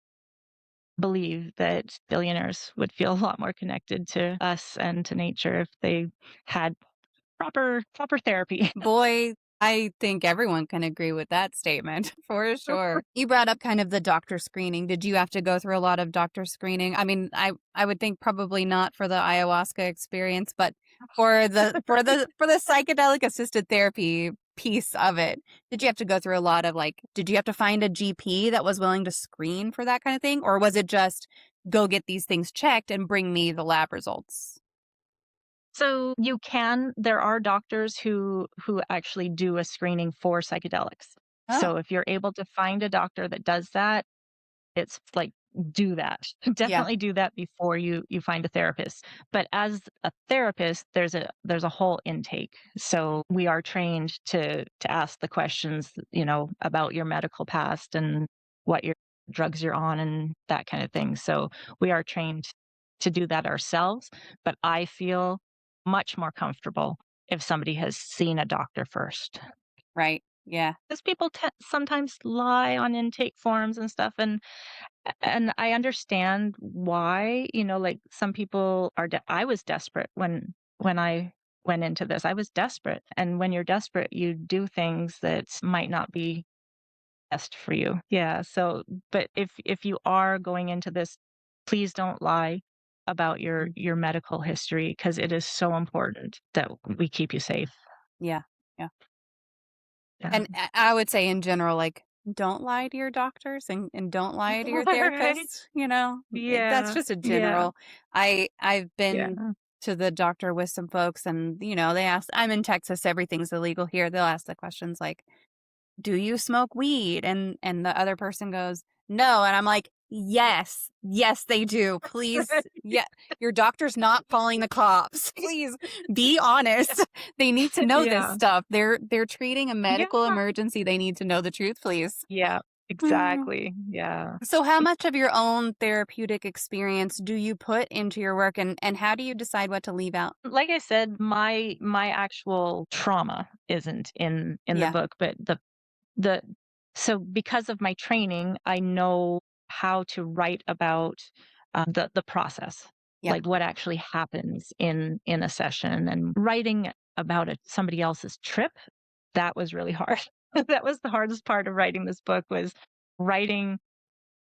believe that billionaires would feel a lot more connected to us and to nature if they had proper therapy. Boy, I think everyone can agree with that statement for sure. You brought up kind of the doctor screening. Did you have to go through a lot of doctor screening? I mean, I would think probably not for the ayahuasca experience, but for the psychedelic assisted therapy piece of it, did you have to go through a lot of like, did you have to find a GP that was willing to screen for that kind of thing? Or was it just go get these things checked and bring me the lab results? So there are doctors who actually do a screening for psychedelics. Oh, So if you're able to find a doctor that does that, it's like, do that. yeah, Definitely do that before you find a therapist. But as a therapist, there's a whole intake. So we are trained to ask the questions, about your medical past and what your drugs you're on and that kind of thing. So we are trained to do that ourselves, but I feel much more comfortable if somebody has seen a doctor first. right. Yeah. Because people sometimes lie on intake forms and stuff, and I understand why, like some people I was desperate when I went into this. I was desperate. And when you're desperate, you do things that might not be best for you. Yeah. So, but if you are going into this, please don't lie about your medical history because it is so important that we keep you safe. Yeah. Yeah. Yeah. And I would say in general, like, don't lie to your doctors and don't lie to your Right. therapists, you know? That's Yeah. just a Yeah. general. I've been Yeah. to the doctor with some folks and, they ask, I'm in Texas, everything's illegal here. They'll ask the questions like, do you smoke weed? And the other person goes, no. And I'm like, yes, yes, they do. Please. Yeah. Your doctor's not calling the cops. Please be honest. They need to know this Yeah. stuff. They're treating a medical Yeah. emergency. They need to know the truth, please. Yeah, Mm. exactly. Yeah. So how much of your own therapeutic experience do you put into your work and how do you decide what to leave out? Like I said, my actual trauma isn't in the Yeah. book, but the so because of my training, I know how to write about the process, Yeah. like what actually happens in a session, and writing about somebody else's trip. That was really hard. That was the hardest part of writing this book was writing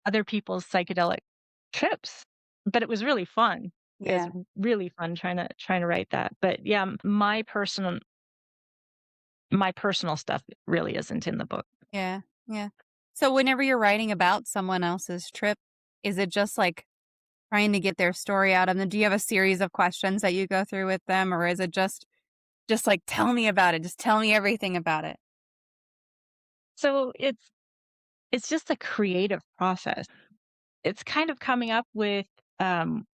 other people's psychedelic trips, but it was really fun. It was Yeah. really fun trying to write that. But yeah, my personal stuff really isn't in the book. Yeah, yeah. So whenever you're writing about someone else's trip, is it just like trying to get their story out of them? Do you have a series of questions that you go through with them, or is it just like tell me about it, just tell me everything about it? So it's just a creative process. It's kind of coming up with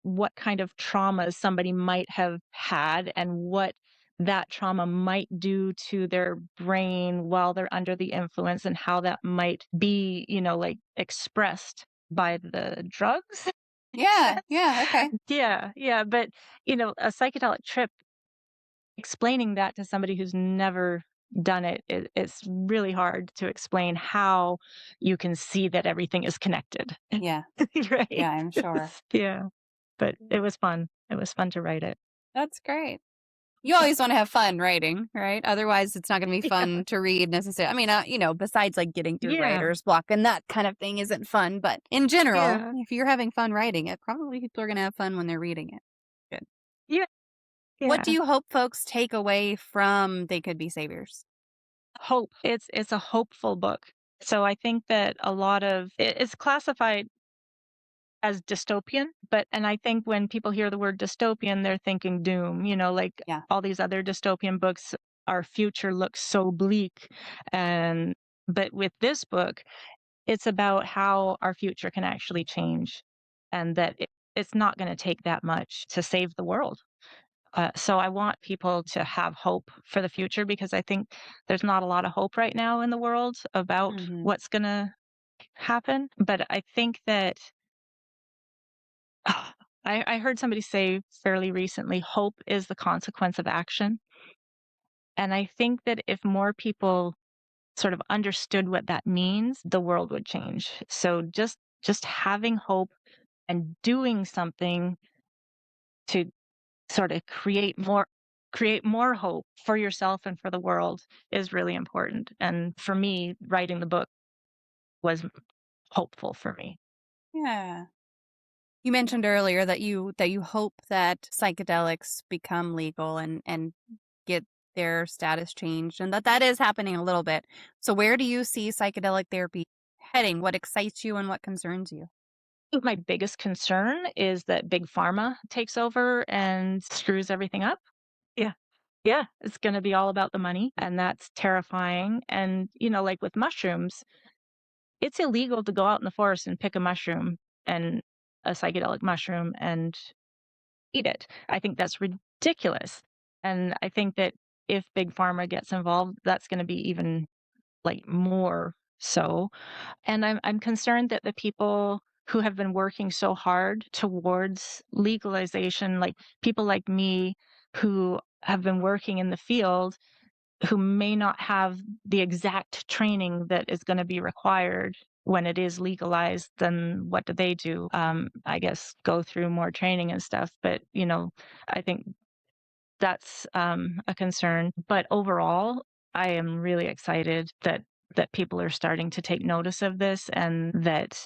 what kind of traumas somebody might have had and what that trauma might do to their brain while they're under the influence and how that might be, like expressed by the drugs. Makes Yeah, sense? yeah, okay. Yeah, yeah. But, a psychedelic trip, explaining that to somebody who's never done it's really hard to explain how you can see that everything is connected. Yeah, Right. yeah, I'm sure. Yeah, but it was fun. It was fun to write it. That's great. You always want to have fun writing, right? Otherwise, it's not going to be Yeah. fun to read necessarily. I mean, besides like getting through Yeah. writer's block and that kind of thing isn't fun, but in general, Yeah. if you're having fun writing it, probably people are going to have fun when they're reading it. Good. Yeah. What do Yeah. you hope folks take away from They Could Be Saviors? Hope. It's a hopeful book. So I think that a lot of it's classified as dystopian, but and I think when people hear the word dystopian, they're thinking doom, like Yeah. all these other dystopian books, our future looks so bleak. And but with this book, it's about how our future can actually change and that it's not going to take that much to save the world. So I want people to have hope for the future because I think there's not a lot of hope right now in the world about Hmm. what's going to happen. But I think that I heard somebody say fairly recently, hope is the consequence of action. And I think that if more people sort of understood what that means, the world would change. So just having hope and doing something to sort of create more hope for yourself and for the world is really important. And for me, writing the book was hopeful for me. Yeah. You mentioned earlier that you hope that psychedelics become legal and get their status changed, and that is happening a little bit. So where do you see psychedelic therapy heading? What excites you and what concerns you? Think my biggest concern is that big pharma takes over and screws everything up. Yeah. Yeah, it's gonna be all about the money, and that's terrifying. And, like with mushrooms, it's illegal to go out in the forest and pick a mushroom and a psychedelic mushroom and eat it. I think that's ridiculous. And I think that if big pharma gets involved, that's gonna be even, like, more so. And I'm concerned that the people who have been working so hard towards legalization, like people like me who have been working in the field, who may not have the exact training that is going to be required when it is legalized, then what do they do? I guess go through more training and stuff. But I think that's a concern. But overall, I am really excited that people are starting to take notice of this and that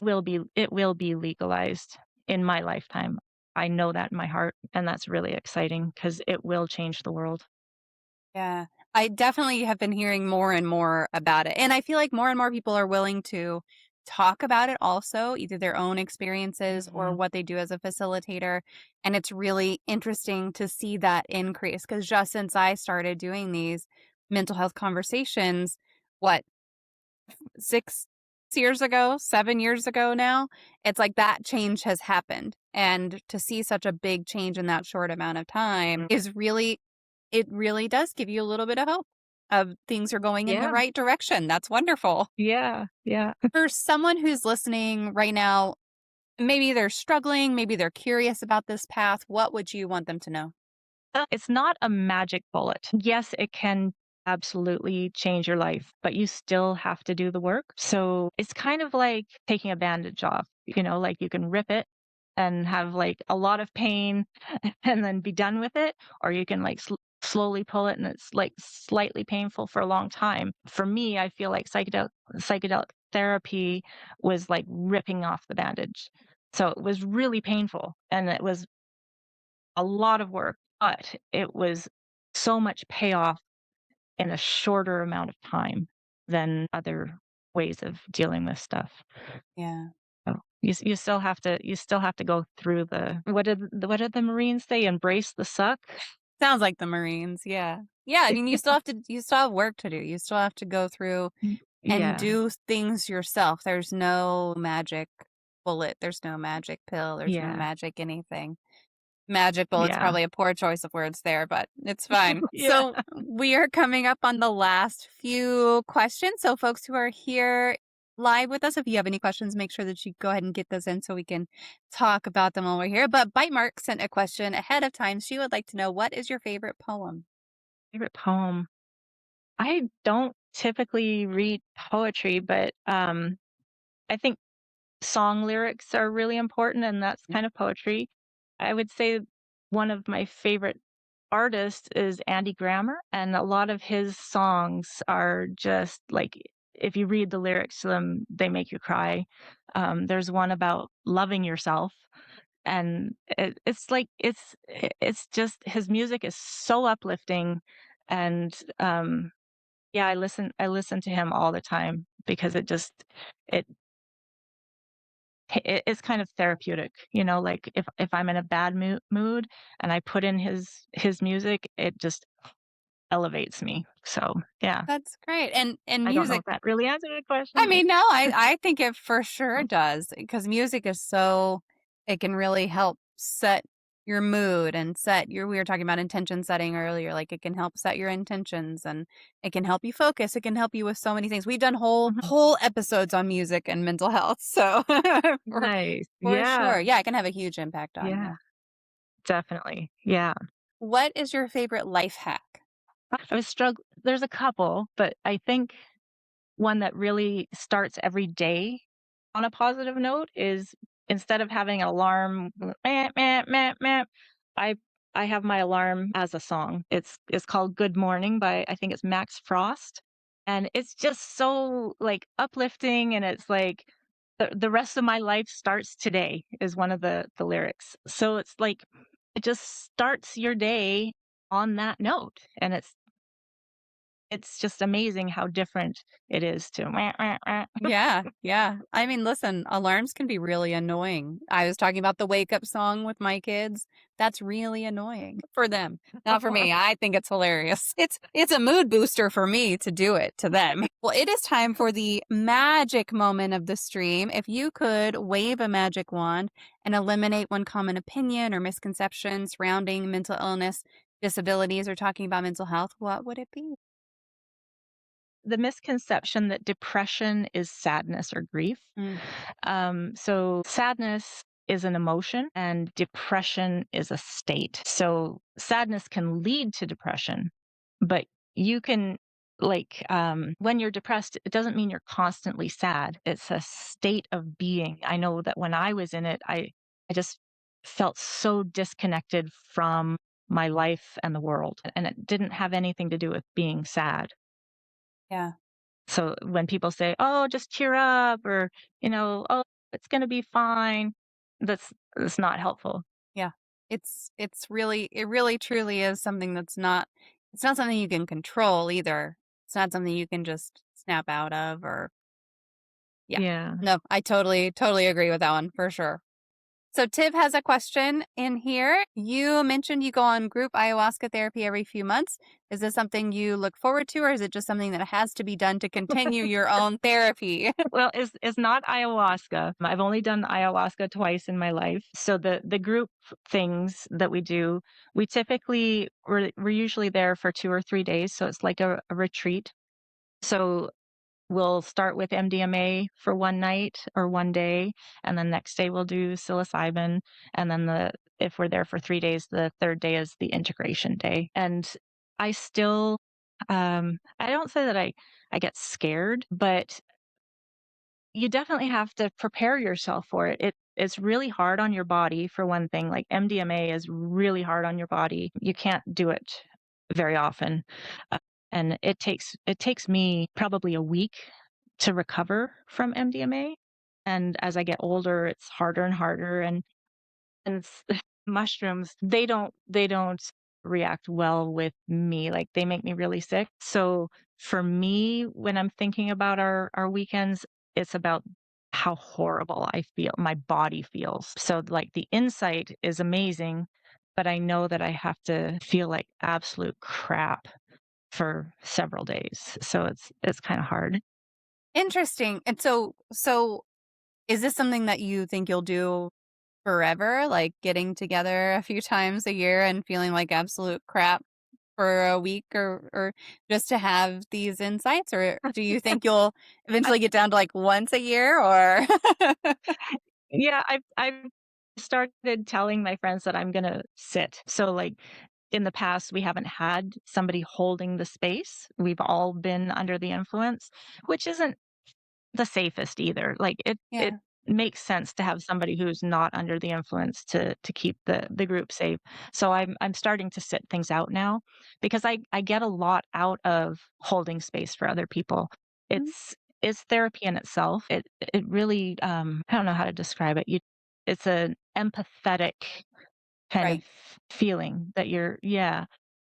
it will be legalized in my lifetime. I know that in my heart, and that's really exciting because it will change the world. Yeah. I definitely have been hearing more and more about it. And I feel like more and more people are willing to talk about it also, either their own experiences or Mhm. what they do as a facilitator. And it's really interesting to see that increase because just since I started doing these mental health conversations, what, 6 years ago, 7 years ago now, it's like that change has happened. And to see such a big change in that short amount of time is really, it really does give you a little bit of hope of things are going in the Yeah, right direction. That's wonderful. yeah, yeah. For someone who's listening right now, maybe they're struggling, maybe they're curious about this path, what would you want them to know? It's not a magic bullet. Yes, it can absolutely change your life, but you still have to do the work. So it's kind of like taking a bandage off, like you can rip it and have like a lot of pain and then be done with it, or you can like slowly pull it and it's like slightly painful for a long time. For me, I feel like psychedelic therapy was like ripping off the bandage. So it was really painful and it was a lot of work, but it was so much payoff in a shorter amount of time than other ways of dealing with stuff. Yeah. So you still have to go through the what did the Marines say? Embrace the suck? Sounds like the Marines. Yeah. Yeah. I mean, you still have work to do. You still have to go through and Yeah, do things yourself. There's no magic bullet. There's no magic pill. There's no yeah, magic anything. Magic bullet's yeah, probably a poor choice of words there, but it's fine. yeah. So we are coming up on the last few questions. So folks who are here live with us, if you have any questions, make sure that you go ahead and get those in so we can talk about them while we're here. But Bite Mark sent a question ahead of time. She would like to know, what is your favorite poem? Favorite poem. I don't typically read poetry, but I think song lyrics are really important, and that's kind of poetry. I would say one of my favorite artists is Andy Grammer, and a lot of his songs are just like if you read the lyrics to them, they make you cry. There's one about loving yourself, and it's just his music is so uplifting, and Yeah, I listen to him all the time because it it's kind of therapeutic, like if I'm in a bad mood and I put in his music, it just elevates me. So, yeah. That's great. And I don't know music, if that really answered the I question, but mean, no, I think it for sure does, because music is so, it can really help set your mood and set your, we were talking about intention setting earlier, like it can help set your intentions and it can help you focus. It can help you with so many things. We've done Mhm. whole episodes on music and mental health. So for, Nice. for Yeah. sure. Yeah, it can have a huge impact on Yeah, you. definitely. Yeah. What is your favorite life hack? I was struggling. There's a couple, but I think one that really starts every day on a positive note is instead of having an alarm, meh, meh, meh, meh, I I have my alarm as a song. It's called Good Morning by I think it's Max Frost, and it's just so, like, uplifting, and it's like, "The rest of my life starts today," is one of the lyrics. So it's like, it just starts your day on that note, and it's just amazing how different it is to Yeah, yeah. I mean, listen, alarms can be really annoying. I was talking about the wake up song with my kids. That's really annoying for them. Not for me. I think it's hilarious. It's a mood booster for me to do it to them. Well, it is time for the magic moment of the stream. If you could wave a magic wand and eliminate one common opinion or misconception surrounding mental illness, disabilities, or talking about mental health, what would it be? the misconception that depression is sadness or grief. Mm, So sadness is an emotion and depression is a state. So sadness can lead to depression, but you can when you're depressed, it doesn't mean you're constantly sad. It's a state of being. I know that when I was in it, I just felt so disconnected from my life and the world, and it didn't have anything to do with being sad. yeah. So when people say, "Oh, just cheer up," or, "Oh, it's gonna be fine," that's not helpful. Yeah. It's really, it really truly is something that's not, it's not something you can control either. It's not something you can just snap out of, or yeah. Yeah. No, I totally agree with that one for sure. So Tiv has a question in here. You mentioned you go on group ayahuasca therapy every few months. Is this something you look forward to, or is it just something that has to be done to continue your own therapy? Well, it's not ayahuasca. I've only done ayahuasca twice in my life. So the group things that we do, we're usually there for 2 or 3 days, so it's like a retreat. So we'll start with MDMA for one night or one day, and then next day we'll do psilocybin, and then if we're there for 3 days, the third day is the integration day. And I still, I don't say that I get scared, but you definitely have to prepare yourself for it. It's really hard on your body for one thing. Like MDMA is really hard on your body. You can't do it very often. Uh, and it takes me probably a week to recover from MDMA. And as I get older, it's harder and harder. And mushrooms, they don't react well with me. Like they make me really sick. So for me, when I'm thinking about our weekends, it's about how horrible I feel, my body feels. So like the insight is amazing, but I know that I have to feel like absolute crap for several days. So it's kind of hard. Interesting. And so is this something that you think you'll do forever? Like getting together a few times a year and feeling like absolute crap for a week, or just to have these insights? Or do you think you'll eventually get down to like once a year, or Yeah, I've started telling my friends that I'm gonna sit. So, like, in the past, we haven't had somebody holding the space. We've all been under the influence, which isn't the safest either. Like, it yeah. makes sense to have somebody who's not under the influence to keep the group safe. So I'm starting to sit things out now because I get a lot out of holding space for other people. Mm, It's therapy in itself. It really, I don't know how to describe it. It's an empathetic kind of right. feeling that you're, yeah.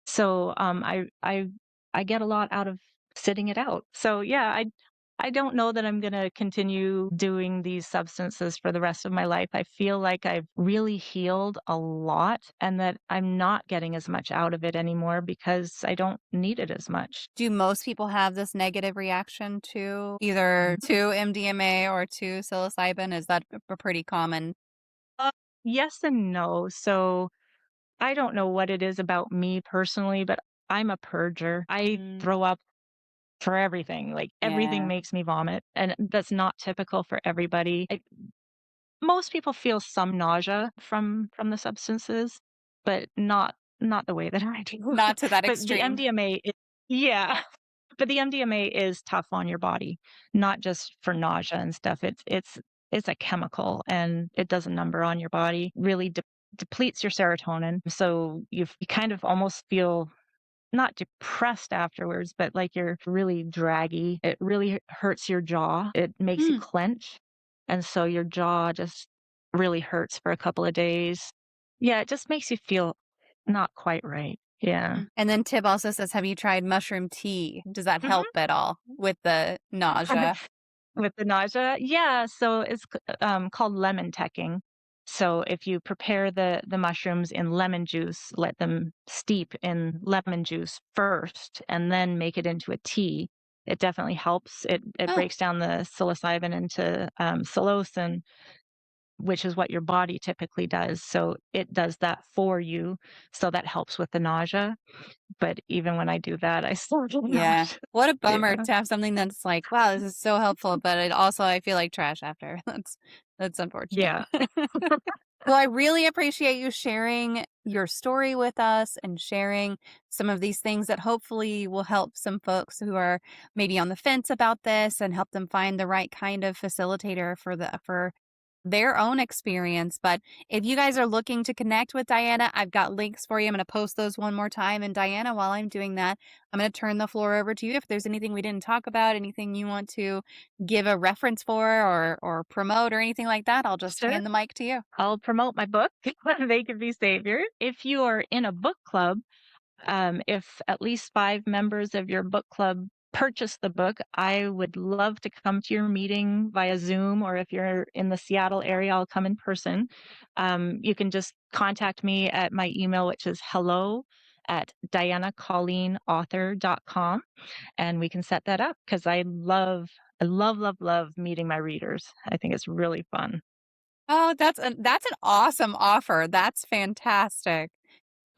So, I get a lot out of sitting it out. So yeah, I don't know that I'm going to continue doing these substances for the rest of my life. I feel like I've really healed a lot and that I'm not getting as much out of it anymore because I don't need it as much. Do most people have this negative reaction to either to MDMA or to psilocybin? Is that a pretty common? Uh, yes and no. So I don't know what it is about me personally, but I'm a purger. I Mm, throw up for everything. Like everything yeah, makes me vomit, and that's not typical for everybody. Most people feel some nausea from the substances, but not the way that I do. not to that But the extreme. MDMA I yeah, but the MDMA is tough on your body, not just for nausea and stuff. It's a chemical, and it does a number on your body, really depletes your serotonin, so you kind of almost feel not depressed afterwards, but like you're really draggy. It really hurts your jaw. It makes you Mm. clench. And so your jaw just really hurts for a couple of days. Yeah, it just makes you feel not quite right. Yeah. And then Tib also says, have you tried mushroom tea? Does that help at all with the nausea? With the nausea? Yeah, so it's called lemon teching. So if you prepare the mushrooms in lemon juice, let them steep in lemon juice first, and then make it into a tea. It definitely helps. It Oh, breaks down the psilocybin into psilocin, which is what your body typically does. So it does that for you. So that helps with the nausea. But even when I do that, I still get yeah. nauseous. What a bummer Yeah. to have something that's like, wow, this is so helpful, but it also I feel like trash after. That's unfortunate. Yeah. Well, I really appreciate you sharing your story with us and sharing some of these things that hopefully will help some folks who are maybe on the fence about this and help them find the right kind of facilitator for their own experience. But if you guys are looking to connect with Diana, I've got links for you. I'm going to post those one more time. And Diana, while I'm doing that, I'm going to turn the floor over to you. If there's anything we didn't talk about, anything you want to give a reference for or promote or anything like that, I'll just Sure. hand the mic to you. I'll promote my book, They Could Be Saviors. If you are in a book club, if at least 5 members of your book club purchase the book, I would love to come to your meeting via Zoom, or if you're in the Seattle area, I'll come in person. You can just contact me at my email, which is hello@dianacolleenauthor.com, and we can set that up because I love meeting my readers. I think it's really fun. Oh, that's an awesome offer. That's fantastic.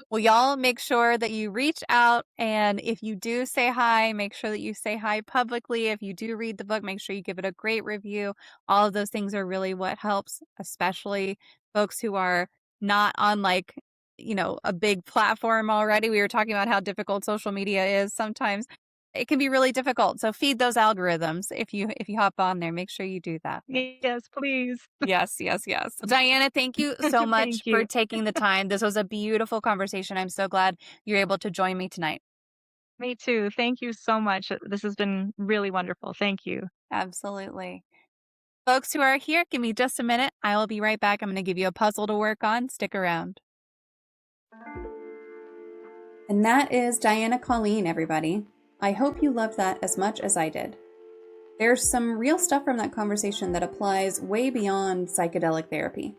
Well, y'all make sure that you reach out, and if you do say hi, make sure that you say hi publicly. If you do read the book, make sure you give it a great review. All of those things are really what helps, especially folks who are not on like, a big platform already. We were talking about how difficult social media is sometimes. It can be really difficult. So feed those algorithms if you hop on there. Make sure you do that. Yes, please. Yes, yes, yes. Diana, thank you so much Thank for you. taking the time. This was a beautiful conversation. I'm so glad you're able to join me tonight. Me too. Thank you so much. This has been really wonderful. Thank you. Absolutely. Folks who are here, give me just a minute. I will be right back. I'm going to give you a puzzle to work on. Stick around. And that is Diana Colleen, everybody. I hope you loved that as much as I did. There's some real stuff from that conversation that applies way beyond psychedelic therapy.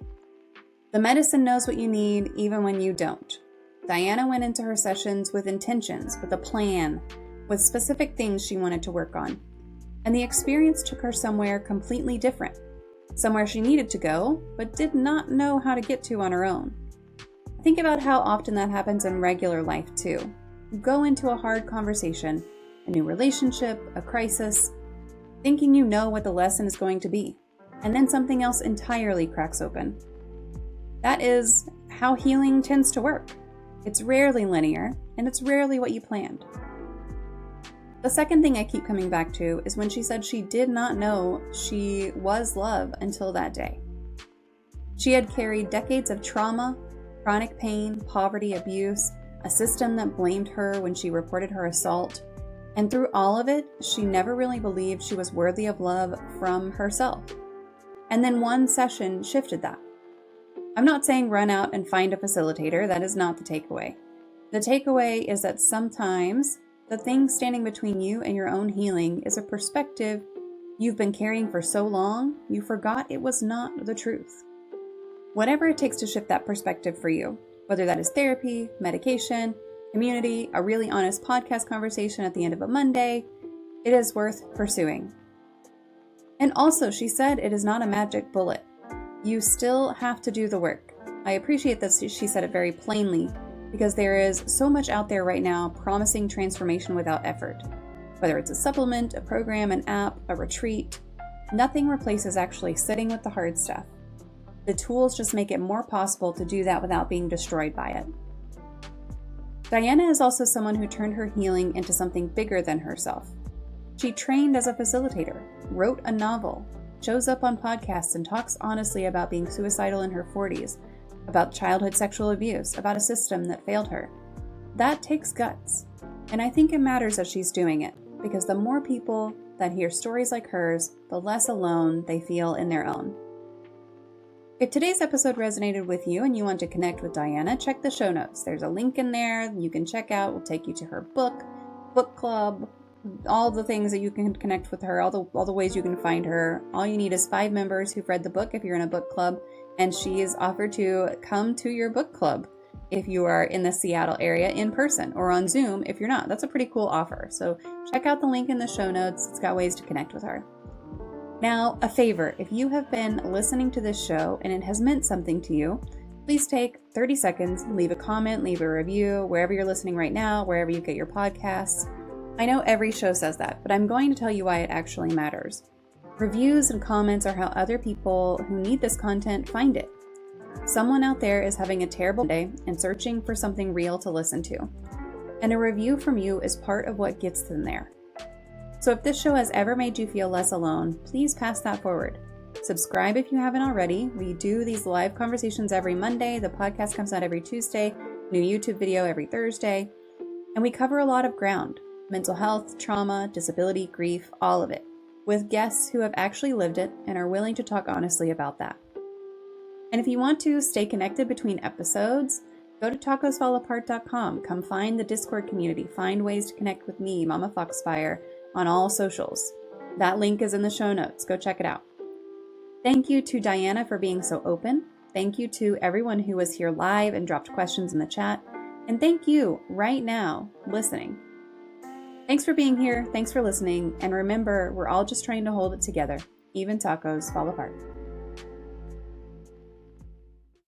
The medicine knows what you need even when you don't. Diana went into her sessions with intentions, with a plan, with specific things she wanted to work on. And the experience took her somewhere completely different. Somewhere she needed to go, but did not know how to get to on her own. Think about how often that happens in regular life too. You go into a hard conversation, a new relationship, a crisis, thinking you know what the lesson is going to be, and then something else entirely cracks open. That is how healing tends to work. It's rarely linear, and it's rarely what you planned. The second thing I keep coming back to is when she said she did not know she was love until that day. She had carried decades of trauma, chronic pain, poverty, abuse, a system that blamed her when she reported her assault, and through all of it, she never really believed she was worthy of love from herself. And then one session shifted that. I'm not saying run out and find a facilitator, that is not the takeaway. The takeaway is that sometimes The thing standing between you and your own healing is a perspective you've been carrying for so long, you forgot it was not the truth. Whatever it takes to shift that perspective for you, whether that is therapy, medication, community, a really honest podcast conversation at the end of a Monday, it is worth pursuing. And also, she said it is not a magic bullet. You still have to do the work. I appreciate that she said it very plainly, because there is so much out there right now promising transformation without effort. Whether it's a supplement, a program, an app, a retreat, nothing replaces actually sitting with the hard stuff. The tools just make it more possible to do that without being destroyed by it. Diana is also someone who turned her healing into something bigger than herself. She trained as a facilitator, wrote a novel, shows up on podcasts and talks honestly about being suicidal in her 40s, about childhood sexual abuse, about a system that failed her. That takes guts. And I think it matters that she's doing it, because the more people that hear stories like hers, the less alone they feel in their own. If today's episode resonated with you and you want to connect with Diana, check the show notes. There's a link in there you can check out. We'll take you to her book club, all the things that you can connect with her, all the ways you can find her. All you need is 5 members who've read the book if you're in a book club, and she is offered to come to your book club if you are in the Seattle area in person, or on Zoom if you're not. That's a pretty cool offer. So check out the link in the show notes. It's got ways to connect with her. Now, a favor, if you have been listening to this show and it has meant something to you, please take 30 seconds, leave a comment, leave a review, wherever you're listening right now, wherever you get your podcasts. I know every show says that, but I'm going to tell you why it actually matters. Reviews and comments are how other people who need this content find it. Someone out there is having a terrible day and searching for something real to listen to. And a review from you is part of what gets them there. So if this show has ever made you feel less alone, please pass that forward. Subscribe if you haven't already. We do these live conversations every Monday. The podcast comes out every Tuesday, new YouTube video every Thursday. And we cover a lot of ground: mental health, trauma, disability, grief, all of it, with guests who have actually lived it and are willing to talk honestly about that. And if you want to stay connected between episodes, go to tacosfallapart.com. Come find the Discord community. Find ways to connect with me, MommaFoxFire, on all socials. That link is in the show notes. Go check it out. Thank you to Diana for being so open. Thank you to everyone who was here live and dropped questions in the chat. And thank you right now listening. Thanks for being here. Thanks for listening. And remember, we're all just trying to hold it together. Even tacos fall apart.